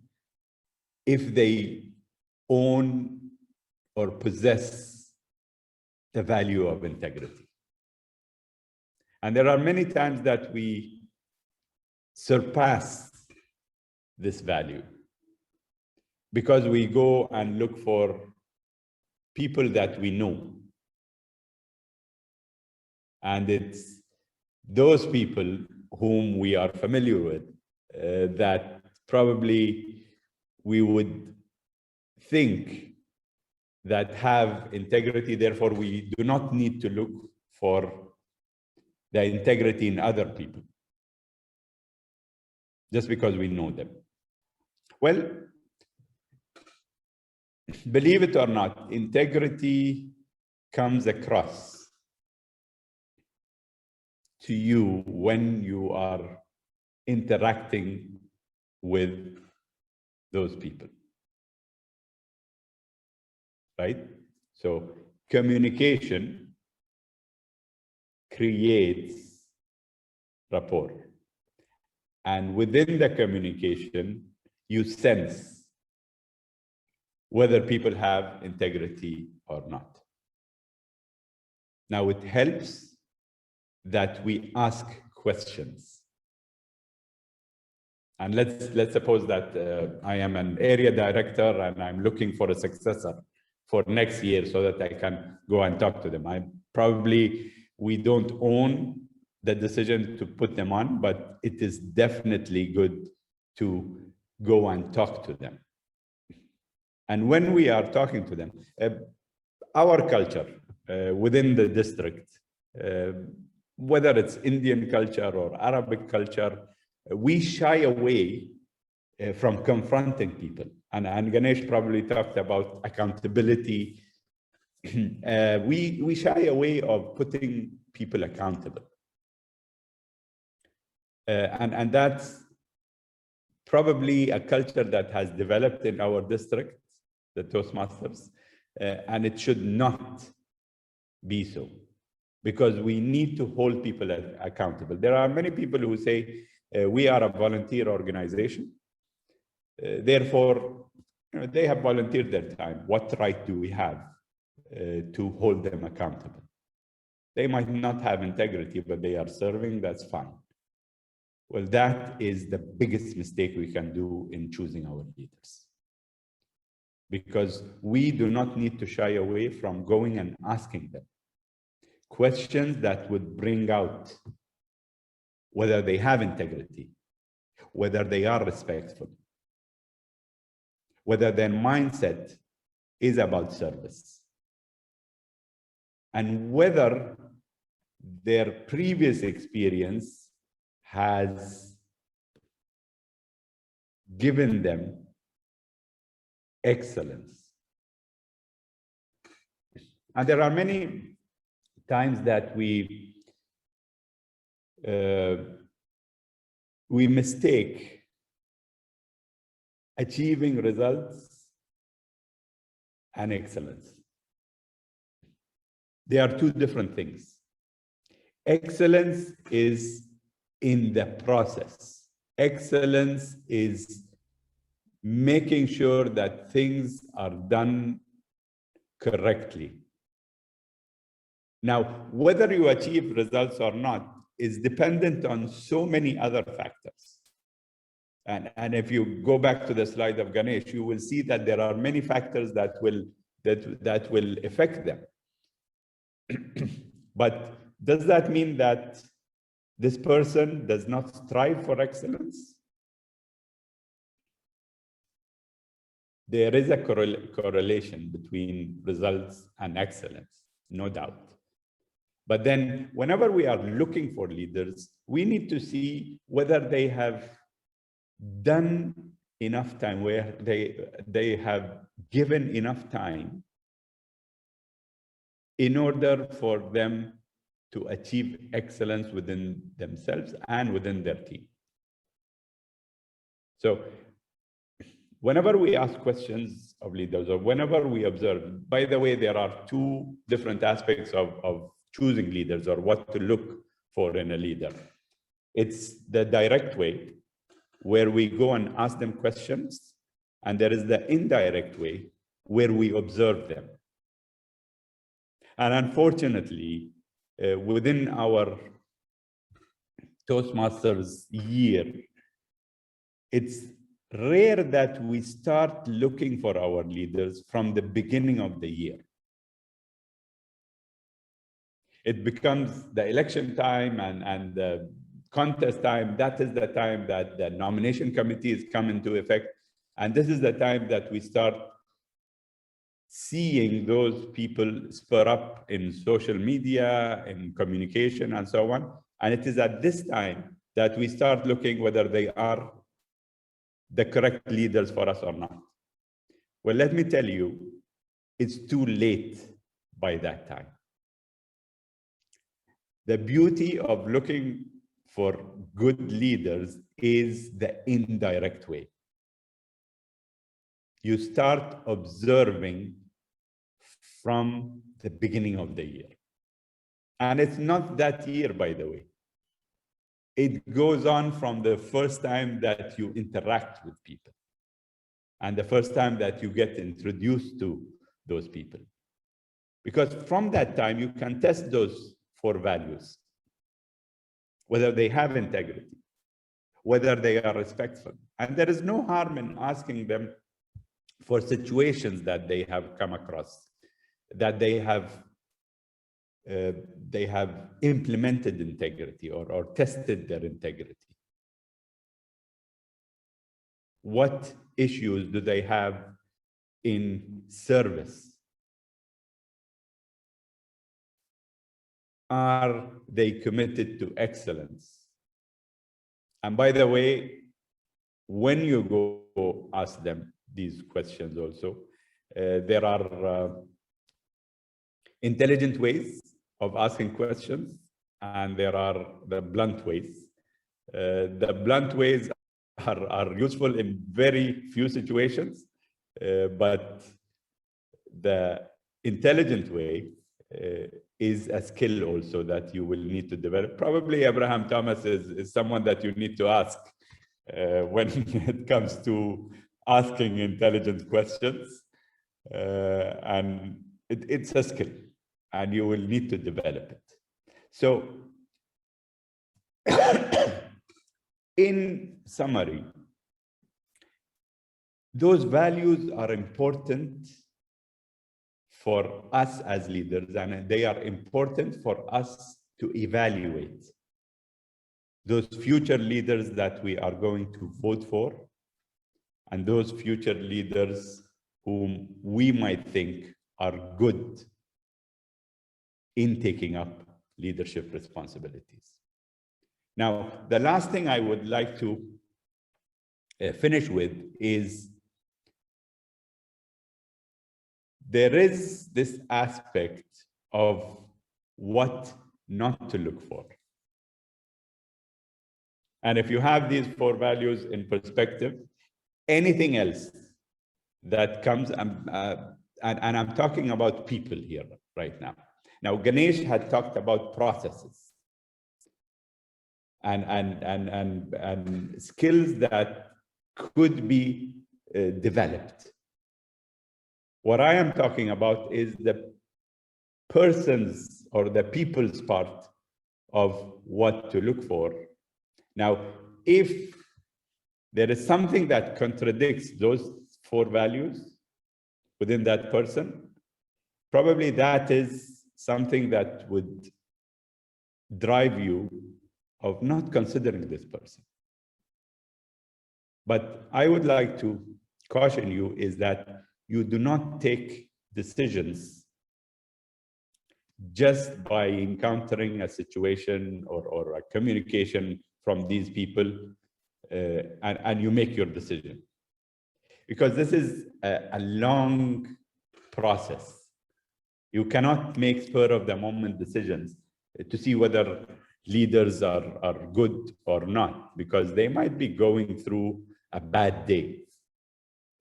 S6: if they own or possess the value of integrity? And there are many times that we surpass this value because we go and look for people that we know. And it's those people whom we are familiar with that probably we would think that have integrity. Therefore, we do not need to look for the integrity in other people just because we know them. Well, believe it or not, integrity comes across to you when you are interacting with those people, right? So communication creates rapport. And within the communication, you sense whether people have integrity or not. Now, it helps that we ask questions. And let's suppose that I am an area director and I'm looking for a successor for next year so that I can go and talk to them. We don't own the decision to put them on, but it is definitely good to go and talk to them. And when we are talking to them, our culture within the district, whether it's Indian culture or Arabic culture, we shy away from confronting people. And Ganesh probably talked about accountability. We shy away of putting people accountable. And that's probably a culture that has developed in our district, the Toastmasters, and it should not be so, because we need to hold people accountable. There are many people who say, we are a volunteer organization, therefore, they have volunteered their time. What right do we have to hold them accountable? They might not have integrity, but they are serving, that's fine. Well, that is the biggest mistake we can do in choosing our leaders. Because we do not need to shy away from going and asking them questions that would bring out whether they have integrity, whether they are respectful, whether their mindset is about service, and whether their previous experience has given them excellence. And there are many times that we mistake achieving results and excellence. They are two different things. Excellence is in the process. Excellence is making sure that things are done correctly. Now, whether you achieve results or not is dependent on so many other factors. And if you go back to the slide of Ganesh, you will see that there are many factors that will affect them. But does that mean that this person does not strive for excellence? There is a correlation between results and excellence, no doubt. But then whenever we are looking for leaders, we need to see whether they have done enough time, where they have given enough time in order for them to achieve excellence within themselves and within their team. So whenever we ask questions of leaders, or whenever we observe, by the way, there are two different aspects of choosing leaders, or what to look for in a leader. It's the direct way, where we go and ask them questions, and there is the indirect way, where we observe them. And unfortunately, within our Toastmasters year, it's rare that we start looking for our leaders from the beginning of the year. It becomes the election time and the contest time. That is the time that the nomination committees come into effect. And this is the time that we start seeing those people spur up in social media, in communication, and so on. And it is at this time that we start looking whether they are the correct leaders for us or not. Well, let me tell you, it's too late by that time. The beauty of looking for good leaders is the indirect way. You start observing from the beginning of the year. And it's not that year, by the way. It goes on from the first time that you interact with people and the first time that you get introduced to those people. Because from that time, you can test those 4 values, whether they have integrity, whether they are respectful. And there is no harm in asking them for situations that they have come across, that they have implemented integrity or tested their integrity. What issues do they have in service? Are they committed to excellence? And by the way, when you go ask them these questions also, there are intelligent ways of asking questions, and there are the blunt ways. The blunt ways are useful in very few situations, but the intelligent way is a skill also that you will need to develop. Probably Abraham Thomas is someone that you need to ask when it comes to asking intelligent questions. And it's a skill, and you will need to develop it. So, in summary, those values are important for us as leaders, and they are important for us to evaluate those future leaders that we are going to vote for, and those future leaders whom we might think are good in taking up leadership responsibilities. Now, the last thing I would like to finish with is there is this aspect of what not to look for. And if you have these 4 values in perspective, anything else that comes, and I'm talking about people here right now. Now, Ganesh had talked about processes and skills that could be developed. What I am talking about is the person's or the people's part of what to look for. Now, if there is something that contradicts those 4 values within that person, probably that is something that would drive you of not considering this person. But I would like to caution you is that you do not take decisions just by encountering a situation or a communication from these people and you make your decision. Because this is a long process. You cannot make spur of the moment decisions to see whether leaders are good or not, because they might be going through a bad day.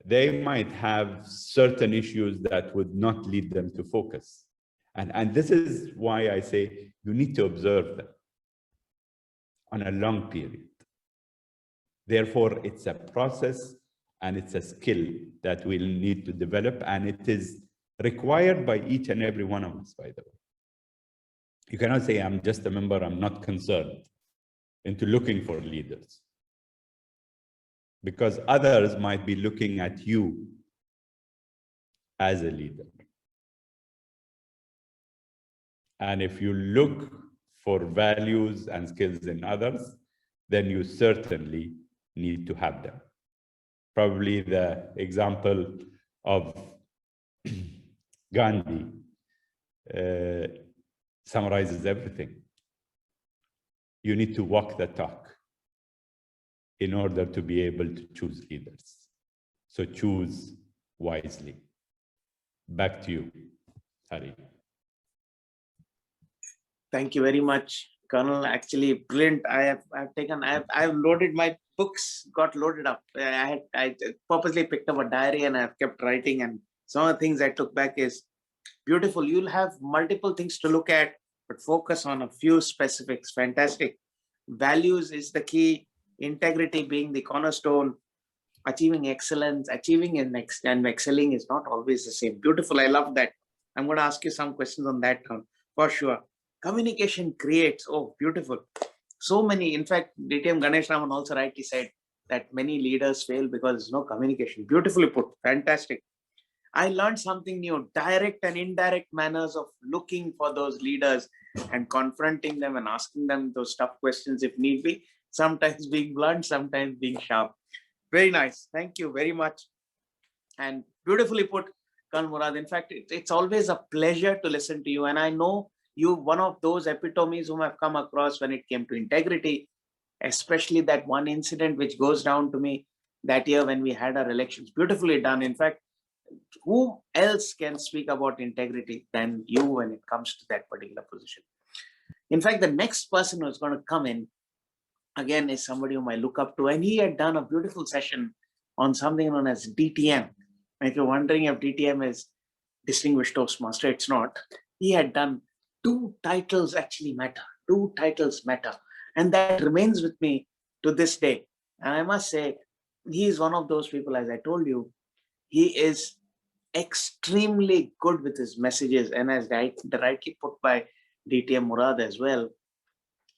S6: They might have certain issues that would not lead them to focus. And this is why I say you need to observe them on a long period. Therefore, it's a process and it's a skill that we'll need to develop, and it is required by each and every one of us, by the way. You cannot say, I'm just a member, I'm not concerned. into looking for leaders. Because others might be looking at you as a leader. And if you look for values and skills in others, then you certainly need to have them. Probably the example of Gandhi summarizes everything. You need to walk the talk in order to be able to choose leaders. So choose wisely. Back to you, Hari.
S4: Thank you very much, Colonel. Actually, brilliant. I've loaded my books, got loaded up. I purposely picked up a diary and I've kept writing, and some of the things I took back is beautiful. You'll have multiple things to look at, but focus on a few specifics. Fantastic. Values is the key. Integrity being the cornerstone. Achieving excellence, achieving and excelling is not always the same. Beautiful. I love that. I'm going to ask you some questions on that for sure. Communication creates. Oh, beautiful. So many. In fact, DTM Ganesh Raman also rightly said that many leaders fail because there's no communication. Beautifully put. Fantastic. I learned something new. Direct and indirect manners of looking for those leaders and confronting them and asking them those tough questions if need be. Sometimes being blunt, sometimes being sharp. Very nice. Thank you very much. And beautifully put, Colonel Murad. In fact, it's always a pleasure to listen to you. And I know you, one of those epitomes whom I've come across when it came to integrity, especially that one incident which goes down to me that year when we had our elections. Beautifully done. In fact, who else can speak about integrity than you when it comes to that particular position? In fact, the next person who's going to come in, again, is somebody whom I look up to. And he had done a beautiful session on something known as DTM. And if you're wondering if DTM is Distinguished Toastmaster, it's not. He had done two titles actually matter. Two titles matter. And that remains with me to this day. And I must say, he is one of those people, as I told you, he is extremely good with his messages. And as rightly put by DTM Murad as well,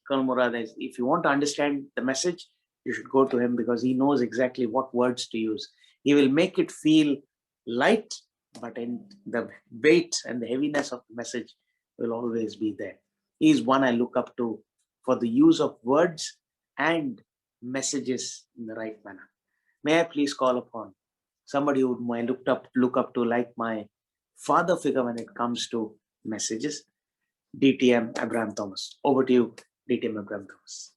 S4: Colonel Murad, if you want to understand the message, you should go to him because he knows exactly what words to use. He will make it feel light, but in the weight and the heaviness of the message will always be there. He is one I look up to for the use of words and messages in the right manner. May I please call upon somebody whom I look up to like my father figure when it comes to messages, DTM Abraham Thomas. Over to you, DTM Abraham Thomas.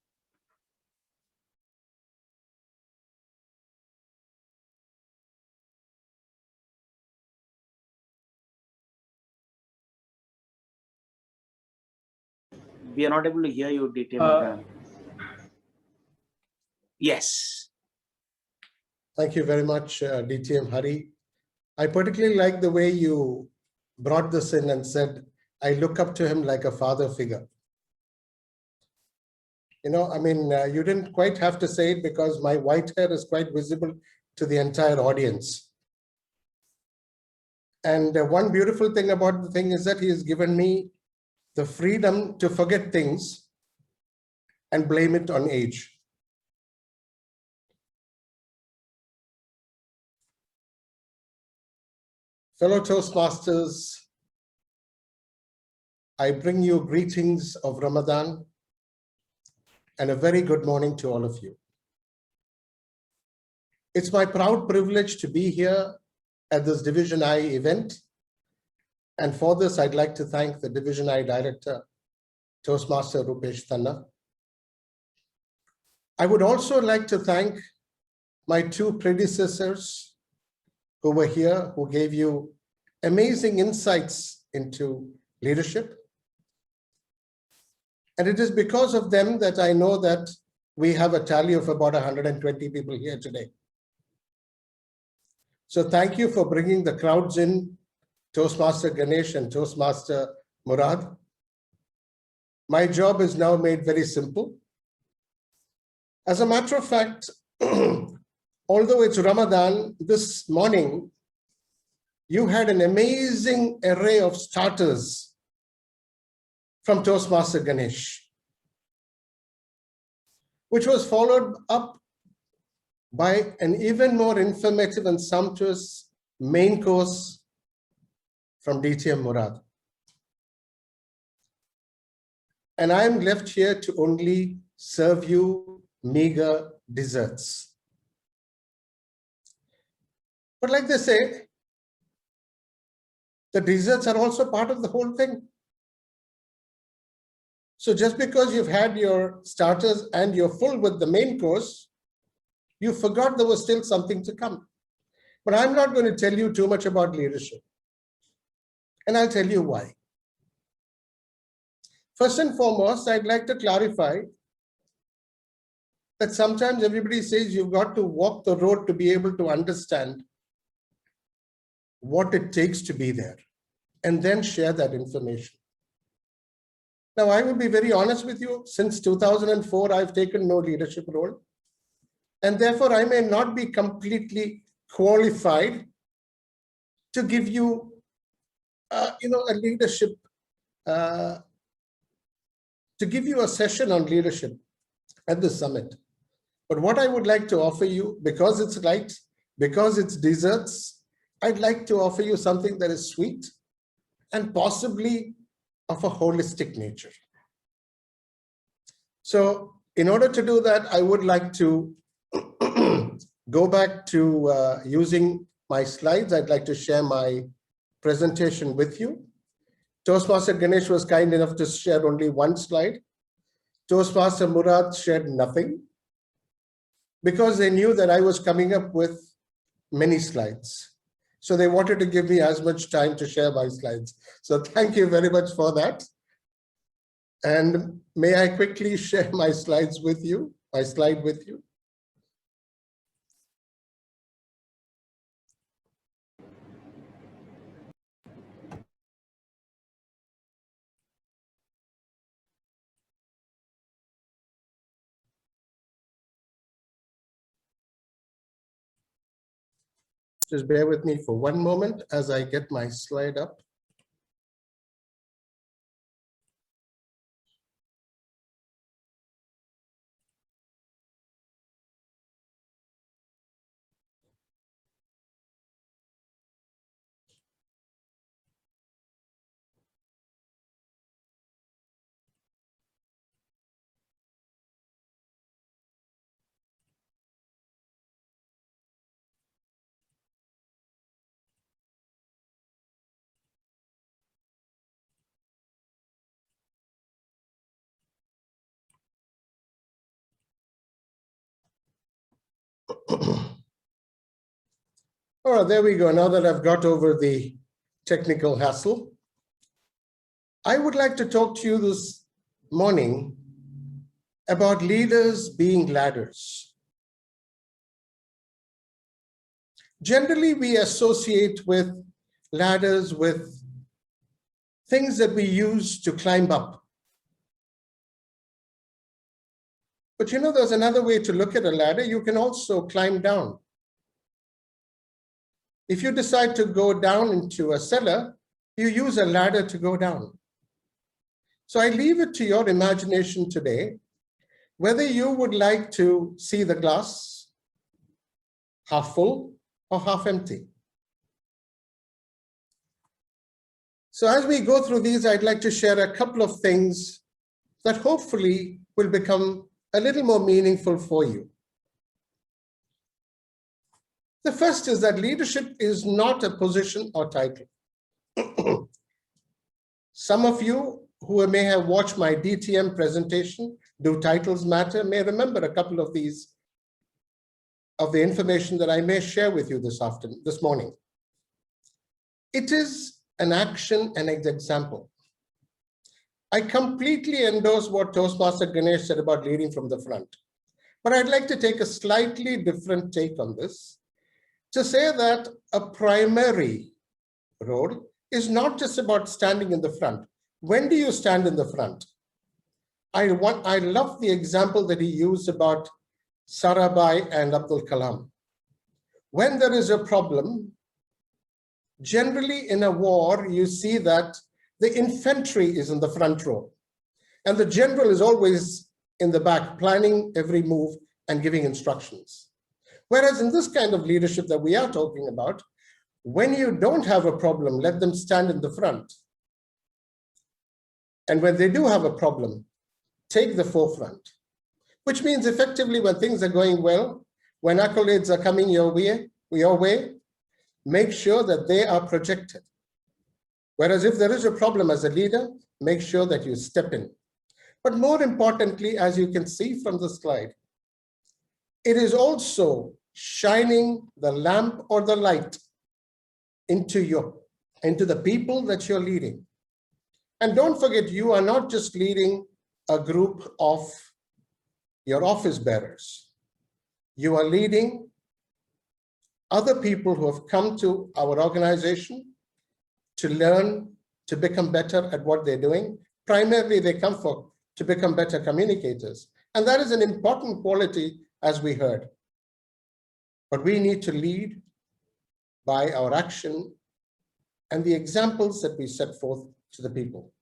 S4: We are not able to hear you, DTM Abraham. Yes.
S7: Thank you very much, DTM Hari. I particularly like the way you brought this in and said, I look up to him like a father figure. You know, I mean, you didn't quite have to say it because my white hair is quite visible to the entire audience. And one beautiful thing about the thing is that he has given me the freedom to forget things and blame it on age. Fellow Toastmasters, I bring you greetings of Ramadan and a very good morning to all of you. It's my proud privilege to be here at this Division I event. And for this, I'd like to thank the Division I Director, Toastmaster Rupesh Tanna. I would also like to thank my two predecessors who were here, who gave you amazing insights into leadership. And it is because of them that I know that we have a tally of about 120 people here today. So thank you for bringing the crowds in, Toastmaster Ganesh and Toastmaster Murad. My job is now made very simple. As a matter of fact, although it's Ramadan, this morning, you had an amazing array of starters from Toastmaster Ganesh. which was followed up by an even more informative and sumptuous main course from DTM Murad. And I am left here to only serve you meager desserts. But like they say, the desserts are also part of the whole thing. So just because you've had your starters and you're full with the main course, you forgot there was still something to come. But I'm not going to tell you too much about leadership. And I'll tell you why. First and foremost, I'd like to clarify that sometimes everybody says you've got to walk the road to be able to understand what it takes to be there, and then share that information. Now, I will be very honest with you. Since 2004, I've taken no leadership role, and therefore I may not be completely qualified to give you, a leadership, to give you a session on leadership at the summit. But what I would like to offer you, because it's light, because it's desserts, I'd like to offer you something that is sweet and possibly of a holistic nature. So in order to do that, I would like to go back to using my slides. I'd like to share my presentation with you. Toastmaster Ganesh was kind enough to share only one slide. Toastmaster Murad shared nothing because they knew that I was coming up with many slides. So they wanted to give me as much time to share my slides. So thank you very much for that. And may I quickly share my slides with you, my slide with you. Just bear with me for one moment as I get my slide up. All right, there we go. Now that I've got over the technical hassle, I would like to talk to you this morning about leaders being ladders. Generally, we associate with ladders with things that we use to climb up. But there's another way to look at a ladder. You can also climb down. If you decide to go down into a cellar, you use a ladder to go down. So I leave it to your imagination today, whether you would like to see the glass half full or half empty. So as we go through these, I'd like to share a couple of things that hopefully will become a little more meaningful for you. The first is that leadership is not a position or title. Some of you who may have watched my DTM presentation, Do Titles Matter, may remember a couple of these, of the information that I may share with you this morning. It is an action and an example. I completely endorse what Toastmaster Ganesh said about leading from the front, but I'd like to take a slightly different take on this, to say that a primary role is not just about standing in the front. When do you stand in the front? I love the example that he used about Sarabhai and Abdul Kalam. When there is a problem, generally in a war, you see that the infantry is in the front row, and the general is always in the back, planning every move and giving instructions. Whereas in this kind of leadership that we are talking about, when you don't have a problem, let them stand in the front. And when they do have a problem, take the forefront, which means effectively when things are going well, when accolades are coming your way, make sure that they are projected. Whereas if there is a problem as a leader, make sure that you step in. But more importantly, as you can see from the slide, it is also shining the lamp or the light into the people that you're leading. And don't forget, you are not just leading a group of your office bearers. You are leading other people who have come to our organization to learn, to become better at what they're doing. Primarily, they come to become better communicators. And that is an important quality, as we heard. But we need to lead by our action and the examples that we set forth to the people.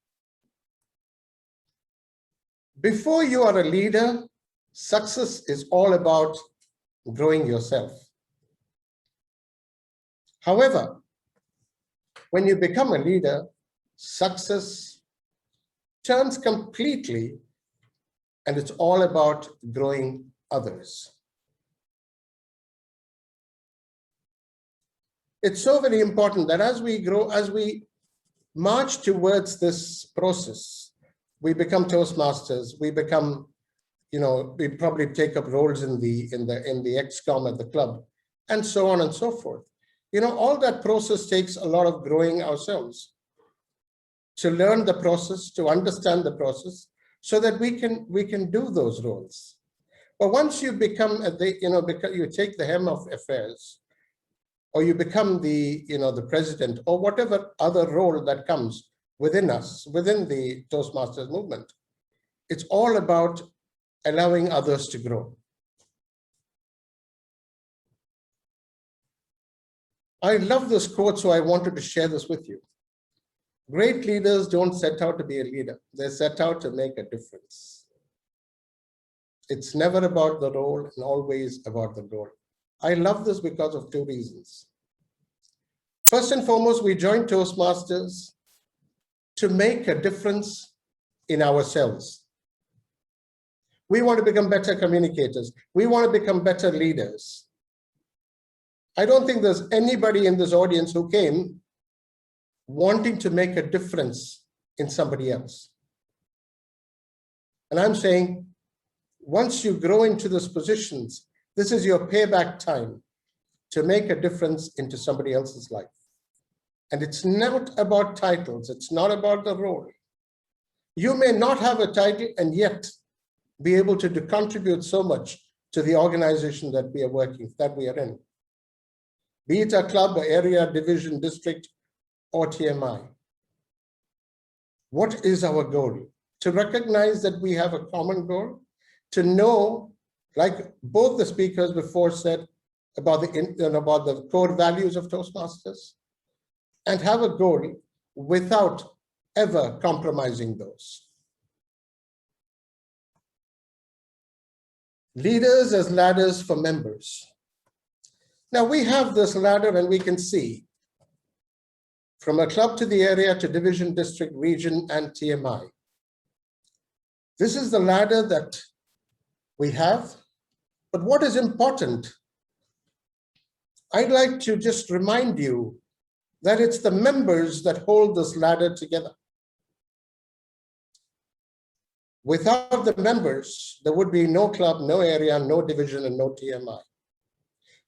S7: Before you are a leader, success is all about growing yourself. However, when you become a leader, success turns completely, and it's all about growing others. It's so very important that as we grow, as we march towards this process, we become Toastmasters, we become, we probably take up roles in the XCOM at the club, and so on and so forth. All that process takes a lot of growing ourselves to learn the process, to understand the process, so that we can do those roles. But once you become, you take the helm of affairs, or you become the president, or whatever other role that comes within us, within the Toastmasters movement, it's all about allowing others to grow. I love this quote, so I wanted to share this with you. Great leaders don't set out to be a leader. They set out to make a difference. It's never about the role and always about the goal. I love this because of two reasons. First and foremost, we joined Toastmasters to make a difference in ourselves. We want to become better communicators. We want to become better leaders. I don't think there's anybody in this audience who came wanting to make a difference in somebody else. And I'm saying, once you grow into those positions, this is your payback time to make a difference into somebody else's life. And it's not about titles. It's not about the role. You may not have a title and yet be able to contribute so much to the organization that we are in. Be it a club, area, division, district, or TMI. What is our goal? To recognize that we have a common goal, to know, like both the speakers before said, about the core values of Toastmasters, and have a goal without ever compromising those. Leaders as ladders for members. Now we have this ladder and we can see from a club to the area to division, district, region, and TMI. This is the ladder that we have, but what is important, I'd like to just remind you that it's the members that hold this ladder together. Without the members, there would be no club, no area, no division, and no TMI.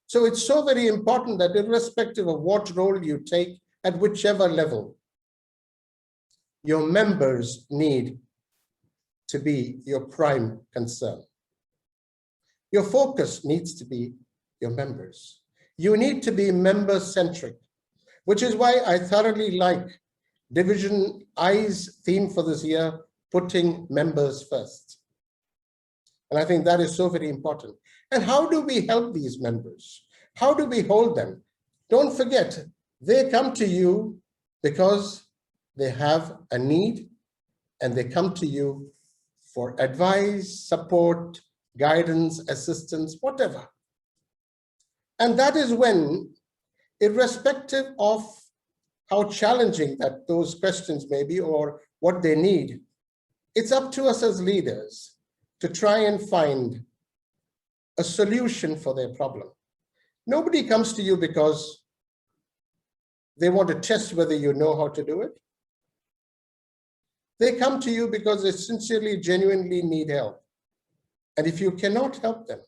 S7: So it's so very important that irrespective of what role you take at whichever level, your members need to be your prime concern. Your focus needs to be your members. You need to be member-centric, which is why I thoroughly like Division I's theme for this year, putting members first. And I think that is so very important. And how do we help these members? How do we hold them? Don't forget, they come to you because they have a need and they come to you for advice, support, guidance, assistance, whatever. And that is when, irrespective of how challenging that those questions may be or what they need, it's up to us as leaders to try and find a solution for their problem. Nobody comes to you because they want to test whether you know how to do it. They come to you because they sincerely, genuinely need help. And if you cannot help them,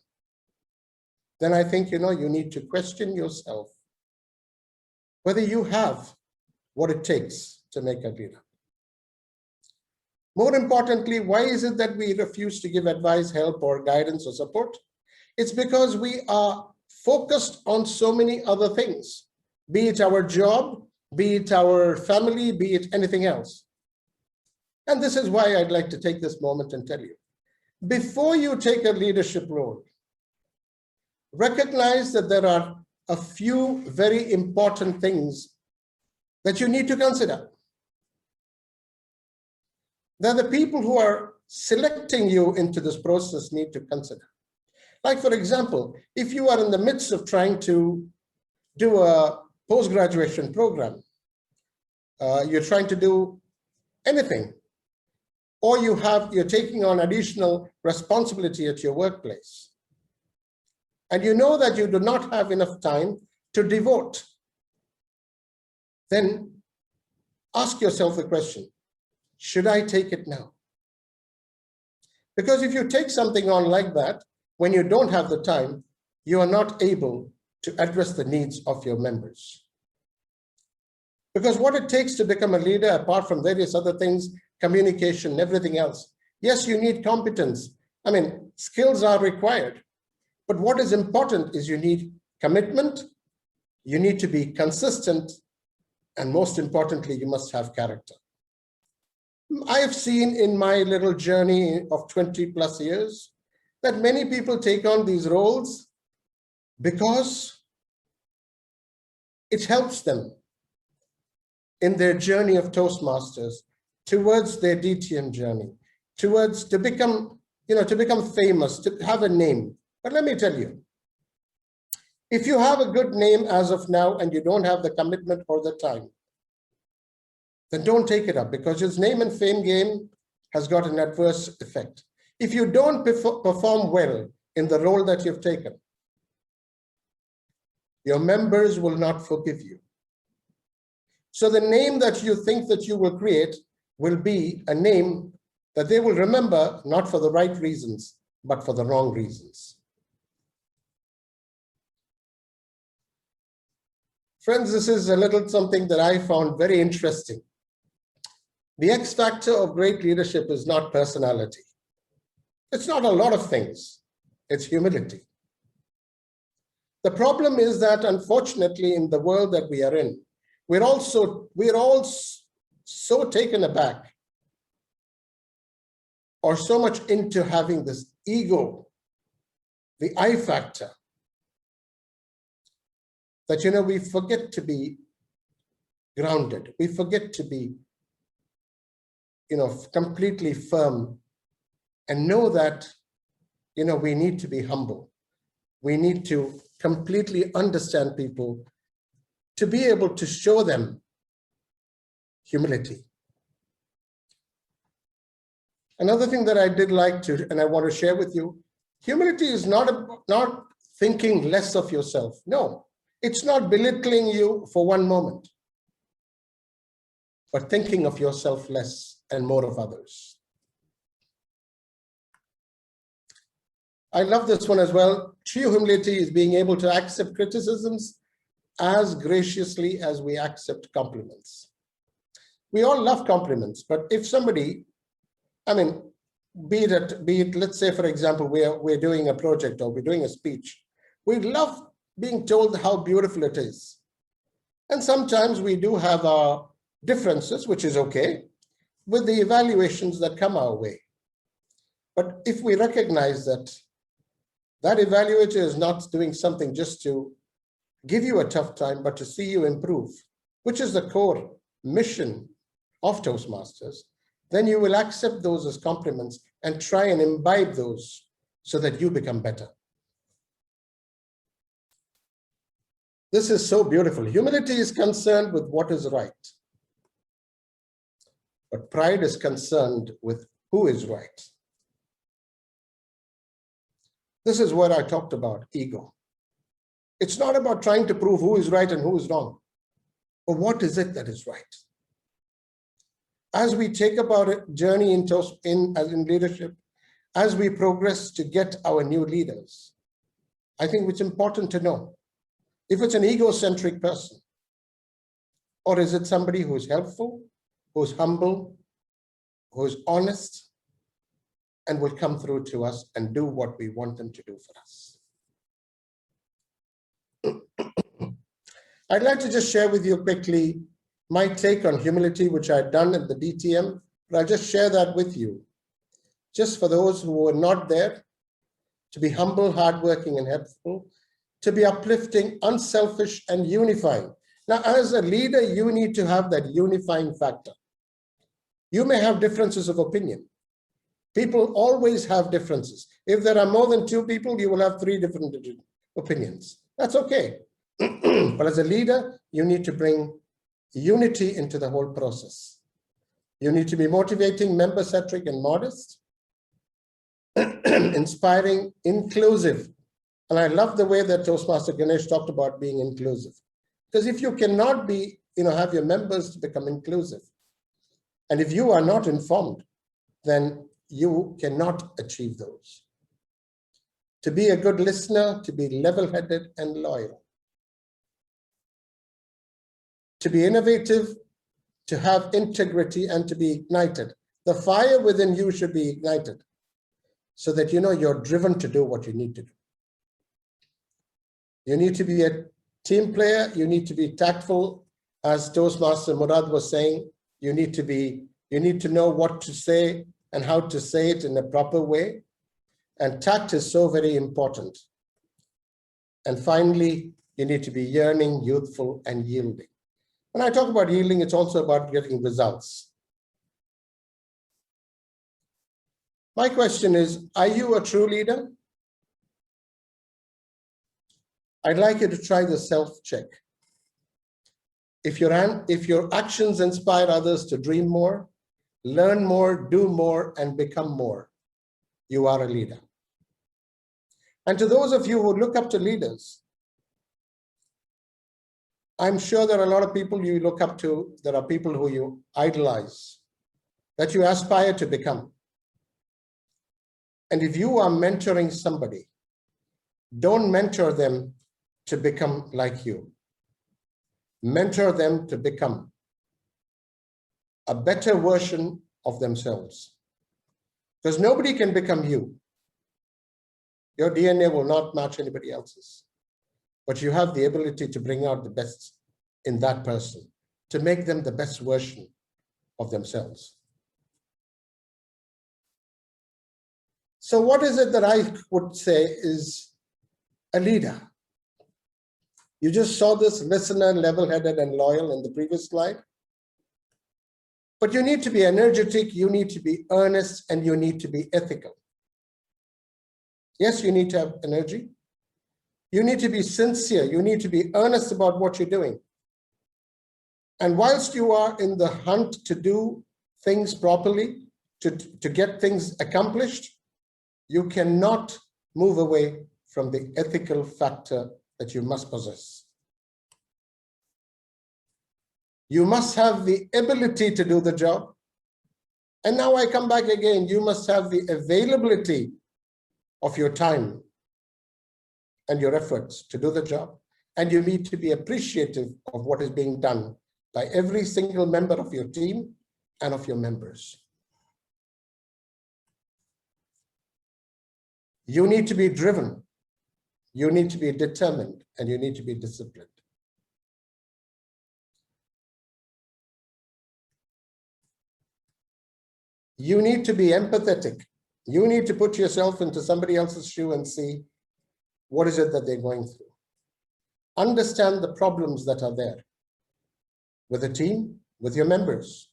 S7: then I think, you need to question yourself whether you have what it takes to make a leader. More importantly, why is it that we refuse to give advice, help, or guidance or support? It's because we are focused on so many other things, be it our job, be it our family, be it anything else. And this is why I'd like to take this moment and tell you, before you take a leadership role, recognize that there are a few very important things that you need to consider. That the people who are selecting you into this process need to consider. Like, for example, if you are in the midst of trying to do a post-graduation program, you're trying to do anything, or you're taking on additional responsibility at your workplace, and you know that you do not have enough time to devote, then ask yourself the question, should I take it now? Because if you take something on like that, when you don't have the time, you are not able to address the needs of your members. Because what it takes to become a leader, apart from various other things, communication, everything else, yes, you need competence. I mean, skills are required. But what is important is you need commitment, you need to be consistent, and most importantly, you must have character. I have seen in my little journey of 20 plus years that many people take on these roles because it helps them in their journey of Toastmasters towards their DTM journey, towards to become famous, to have a name. But let me tell you, if you have a good name as of now and you don't have the commitment or the time, then don't take it up, because his name and fame game has got an adverse effect. If you don't perform well in the role that you've taken, your members will not forgive you. So the name that you think that you will create will be a name that they will remember, not for the right reasons, but for the wrong reasons. Friends, this is a little something that I found very interesting. The X factor of great leadership is not personality. It's not a lot of things. It's humility. The problem is that, unfortunately, in the world that we are in, we're all so taken aback or so much into having this ego, the I factor, that, we forget to be grounded. We forget to be, completely firm and know that, we need to be humble. We need to completely understand people to be able to show them humility. Another thing that I did like to, and I want to share with you, humility is not thinking less of yourself. No, it's not belittling you for one moment, but thinking of yourself less and more of others. I love this one as well. True humility is being able to accept criticisms as graciously as we accept compliments. We all love compliments, but if somebody, be it, let's say, for example, we're doing a project or we're doing a speech, we love being told how beautiful it is. And sometimes we do have our differences, which is okay, with the evaluations that come our way. But if we recognize that that evaluator is not doing something just to give you a tough time, but to see you improve, which is the core mission of Toastmasters, then you will accept those as compliments and try and imbibe those so that you become better. This is so beautiful. Humility is concerned with what is right, but pride is concerned with who is right. This is what I talked about, ego. It's not about trying to prove who is right and who is wrong, but what is it that is right? As we take up our journey in leadership, as we progress to get our new leaders, I think it's important to know if it's an egocentric person, or is it somebody who's helpful, who's humble, who's honest, and will come through to us and do what we want them to do for us. I'd like to just share with you quickly my take on humility, which I've done at the DTM, but I'll just share that with you. Just for those who were not there, to be humble, hardworking, and helpful, to be uplifting, unselfish, and unifying. Now, as a leader, you need to have that unifying factor. You may have differences of opinion. People always have differences. If there are more than 2 people, you will have 3 different opinions. That's okay. But as a leader, you need to bring unity into the whole process. You need to be motivating, member-centric, and modest, inspiring, inclusive. And I love the way that Toastmaster Ganesh talked about being inclusive. Because if you cannot be, have your members to become inclusive, and if you are not informed, then you cannot achieve those. To be a good listener, to be level-headed and loyal. To be innovative, to have integrity, and to be ignited. The fire within you should be ignited so that you're driven to do what you need to do. You need to be a team player. You need to be tactful. As Toastmaster Murad was saying, you need to know what to say and how to say it in a proper way. And tact is so very important. And finally, you need to be yearning, youthful, and yielding. When I talk about yielding, it's also about getting results. My question is, are you a true leader? I'd like you to try the self-check. If your actions inspire others to dream more, learn more, do more, and become more, you are a leader. And to those of you who look up to leaders, I'm sure there are a lot of people you look up to. There are people who you idolize, that you aspire to become. And if you are mentoring somebody, don't mentor them to become like you. Mentor them to become a better version of themselves. Because nobody can become you. Your DNA will not match anybody else's. But you have the ability to bring out the best in that person, to make them the best version of themselves. So what is it that I would say is a leader? You just saw this listener, level-headed and loyal in the previous slide. But you need to be energetic, you need to be earnest, and you need to be ethical. Yes, you need to have energy. You need to be sincere. You need to be earnest about what you're doing. And whilst you are in the hunt to do things properly, to get things accomplished, you cannot move away from the ethical factor that you must possess. You must have the ability to do the job. And now I come back again, you must have the availability of your time and your efforts to do the job. And you need to be appreciative of what is being done by every single member of your team and of your members. You need to be driven. You need to be determined, and you need to be disciplined. You need to be empathetic. You need to put yourself into somebody else's shoe and see what is it that they're going through. Understand the problems that are there with the team, with your members.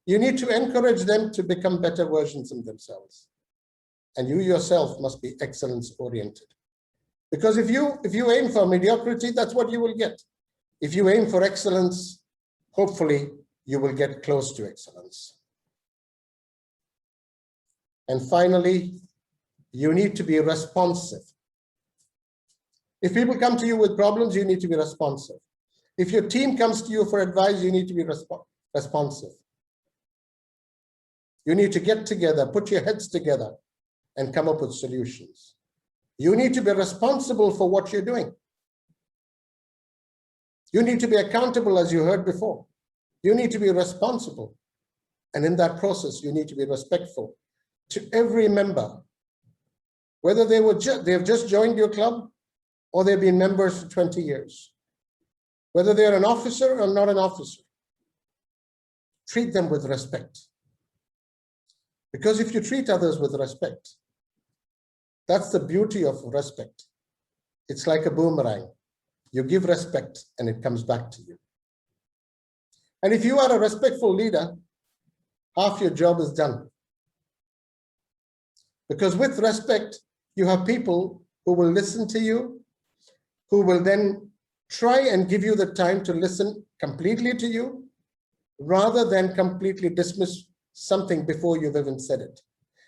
S7: You need to encourage them to become better versions of themselves. And you yourself must be excellence oriented. Because if you aim for mediocrity, that's what you will get. If you aim for excellence, hopefully you will get close to excellence. And finally, you need to be responsive. If people come to you with problems, you need to be responsive. If your team comes to you for advice, you need to be responsive. You need to get together, put your heads together, and come up with solutions. You need to be responsible for what you're doing. You need to be accountable, as you heard before. You need to be responsible. And in that process, you need to be respectful to every member, whether they have just joined your club or they've been members for 20 years, whether they're an officer or not an officer. Treat them with respect. Because if you treat others with respect, that's the beauty of respect. It's like a boomerang. You give respect and it comes back to you. And if you are a respectful leader, half your job is done. Because with respect, you have people who will listen to you, who will then try and give you the time to listen completely to you, rather than completely dismiss something before you've even said it.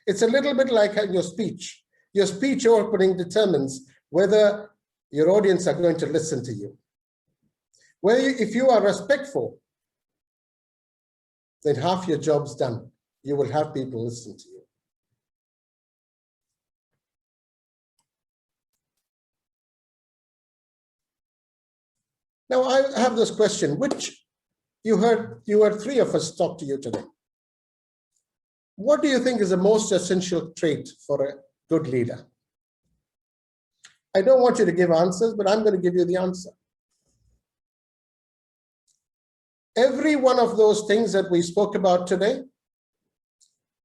S7: It's a little bit like your speech. Your speech opening determines whether your audience are going to listen to you. If you are respectful, then half your job's done. You will have people listen to you. Now I have this question, which you heard three of us talk to you today. What do you think is the most essential trait for a good leader? I don't want you to give answers, but I'm going to give you the answer. Every one of those things that we spoke about today,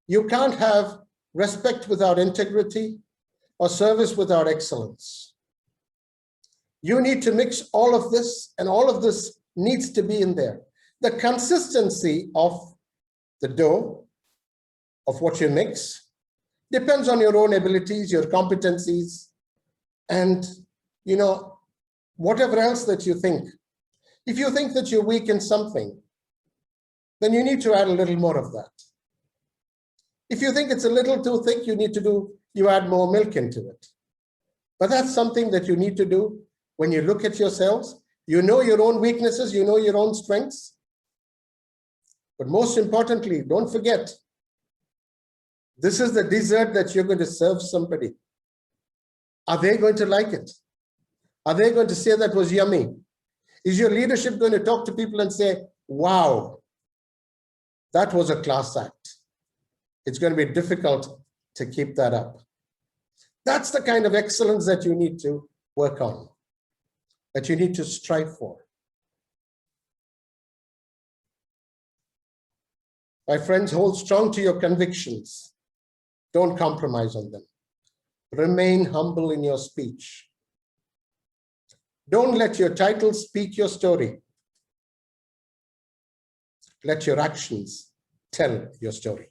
S7: you can't have respect without integrity or service without excellence. You need to mix all of this, and all of this needs to be in there. The consistency of the dough, of what you mix, depends on your own abilities, your competencies, and whatever else that you think. If you think that you're weak in something, then you need to add a little more of that. If you think it's a little too thick, you add more milk into it. But that's something that you need to do when you look at yourselves. You know your own weaknesses, you know your own strengths. But most importantly, don't forget, this is the dessert that you're going to serve somebody. Are they going to like it? Are they going to say that was yummy? Is your leadership going to talk to people and say, wow, that was a class act? It's going to be difficult to keep that up. That's the kind of excellence that you need to work on, that you need to strive for. My friends, hold strong to your convictions. Don't compromise on them. Remain humble in your speech. Don't let your title speak your story. Let your actions tell your story.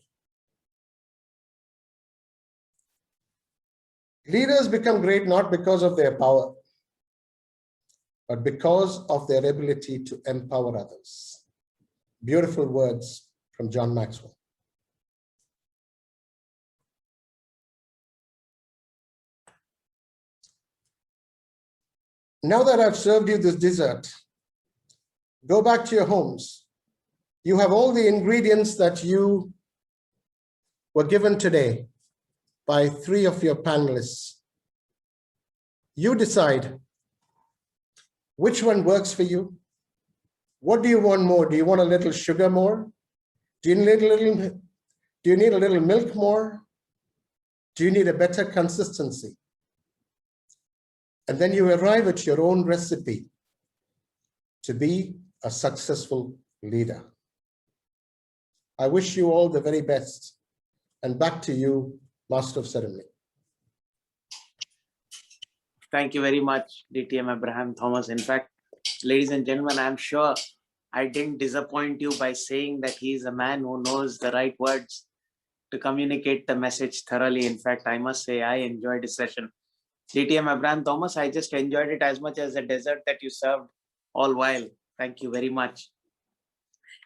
S7: Leaders become great not because of their power, but because of their ability to empower others. Beautiful words from John Maxwell. Now that I've served you this dessert, go back to your homes. You have all the ingredients that you were given today by three of your panelists. You decide which one works for you. What do you want more? Do you want a little sugar more? Do you need a little milk more? Do you need a better consistency? And then you arrive at your own recipe to be a successful leader. I wish you all the very best. And back to you, Master of Ceremony.
S4: Thank you very much, DTM Abraham Thomas. In fact, ladies and gentlemen, I'm sure I didn't disappoint you by saying that he's a man who knows the right words to communicate the message thoroughly. In fact, I must say I enjoyed this session. DTM Abraham Thomas, I just enjoyed it as much as the dessert that you served all while. Thank you very much.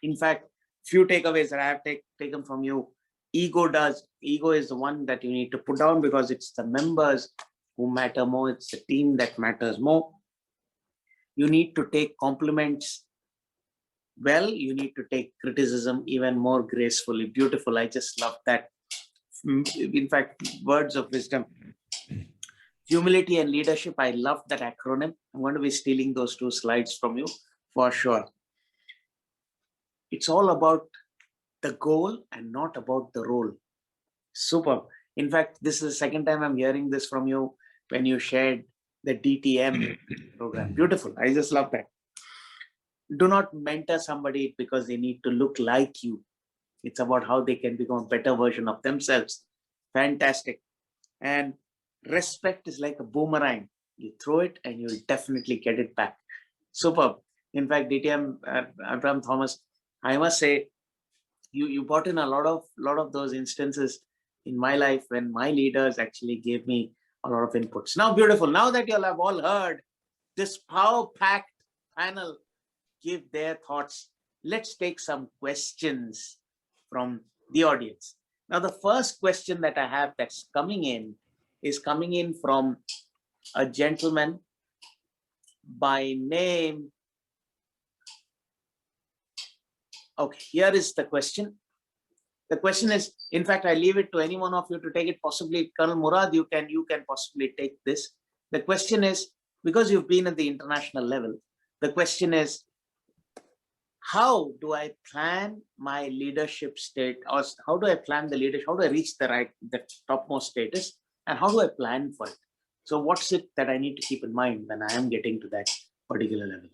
S4: In fact, few takeaways that I have taken from you. Ego is the one that you need to put down, because it's the members who matter more. It's the team that matters more. You need to take compliments well. You need to take criticism even more gracefully. Beautiful. I just love that. In fact, words of wisdom. Humility and leadership. I love that acronym. I'm going to be stealing those 2 slides from you for sure. It's all about the goal and not about the role. Superb. In fact, this is the second time I'm hearing this from you when you shared the DTM program. Beautiful. I just love that. Do not mentor somebody because they need to look like you. It's about how they can become a better version of themselves. Fantastic. And respect is like a boomerang. You throw it and you'll definitely get it back. Superb. In fact, DTM Abraham Thomas, I must say, you brought in a lot of those instances in my life when my leaders actually gave me a lot of inputs. Now, beautiful. Now that you'll have all heard this power-packed panel give their thoughts, let's take some questions from the audience. Now, the first question that I have that's coming in is coming in from a gentleman by name. Okay, here is the question. The question is, in fact, I leave it to any one of you to take it. Possibly, Colonel Murad, you can possibly take this. The question is, because you've been at the international level, the question is, how do I plan my leadership state, or how do I plan the leadership? How do I reach the topmost status, and how do I plan for it? So what's it that I need to keep in mind when I am getting to that particular level?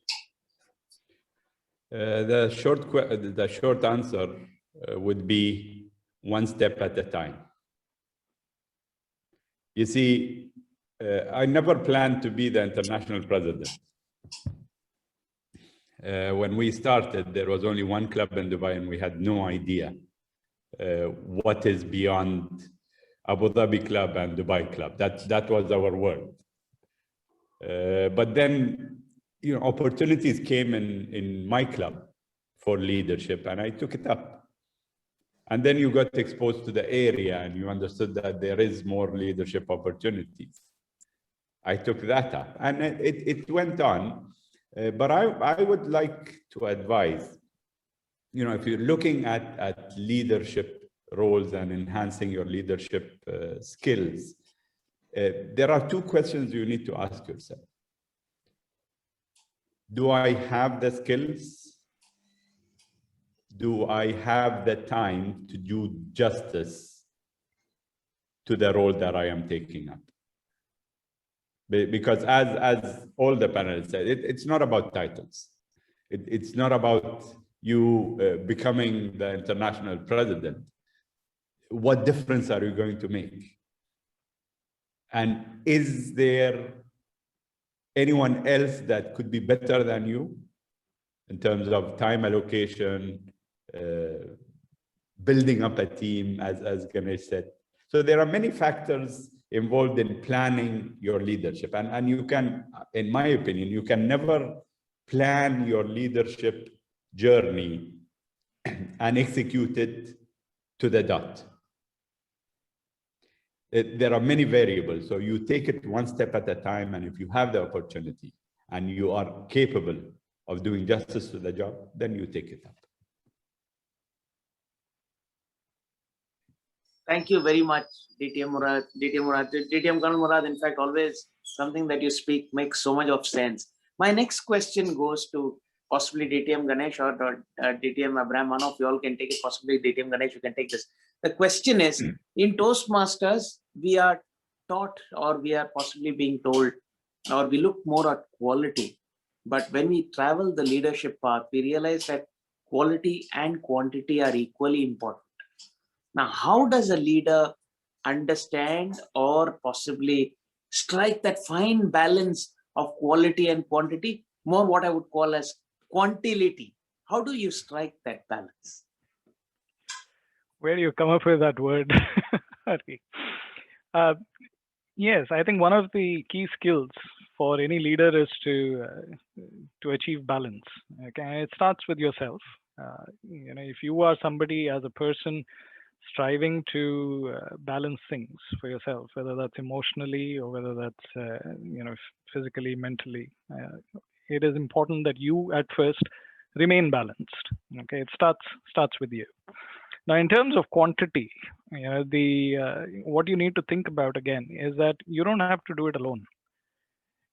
S6: The short answer would be one step at a time. You see, I never planned to be the international president. When we started, there was only one club in Dubai, and we had no idea what is beyond Abu Dhabi club and Dubai club. That was our world. But then, opportunities came in my club for leadership, and I took it up. And then you got exposed to the area, and you understood that there is more leadership opportunities. I took that up, and it went on. But I would like to advise, if you're looking at leadership roles and enhancing your leadership skills, there are 2 questions you need to ask yourself. Do I have the skills? Do I have the time to do justice to the role that I am taking up? Because as all the panelists said, it's not about titles. It's not about you becoming the international president. What difference are you going to make? And is there anyone else that could be better than you in terms of time allocation, building up a team, as Ganesh said? So there are many factors involved in planning your leadership. And you can, in my opinion, you can never plan your leadership journey and execute it to the dot. There are many variables. So you take it one step at a time, and if you have the opportunity and you are capable of doing justice to the job, then you take it up.
S4: Thank you very much, DTM Murad. DTM Colonel Murad, in fact, always something that you speak makes so much of sense. My next question goes to possibly DTM Ganesh or DTM Abraham. One of you all can take it, possibly DTM Ganesh, you can take this. The question is, in Toastmasters, we are taught, or we are possibly being told, or we look more at quality. But when we travel the leadership path, we realize that quality and quantity are equally important. Now, how does a leader understand or possibly strike that fine balance of quality and quantity? More what I would call as quantility. How do you strike that balance?
S5: Where do you come up with that word? Hari? Yes, I think one of the key skills for any leader is to achieve balance. Okay, it starts with yourself. If you are somebody as a person striving to balance things for yourself, whether that's emotionally or whether that's physically, mentally, it is important that you at first remain balanced. Okay, it starts with you. Now, in terms of quantity, what you need to think about again is that you don't have to do it alone.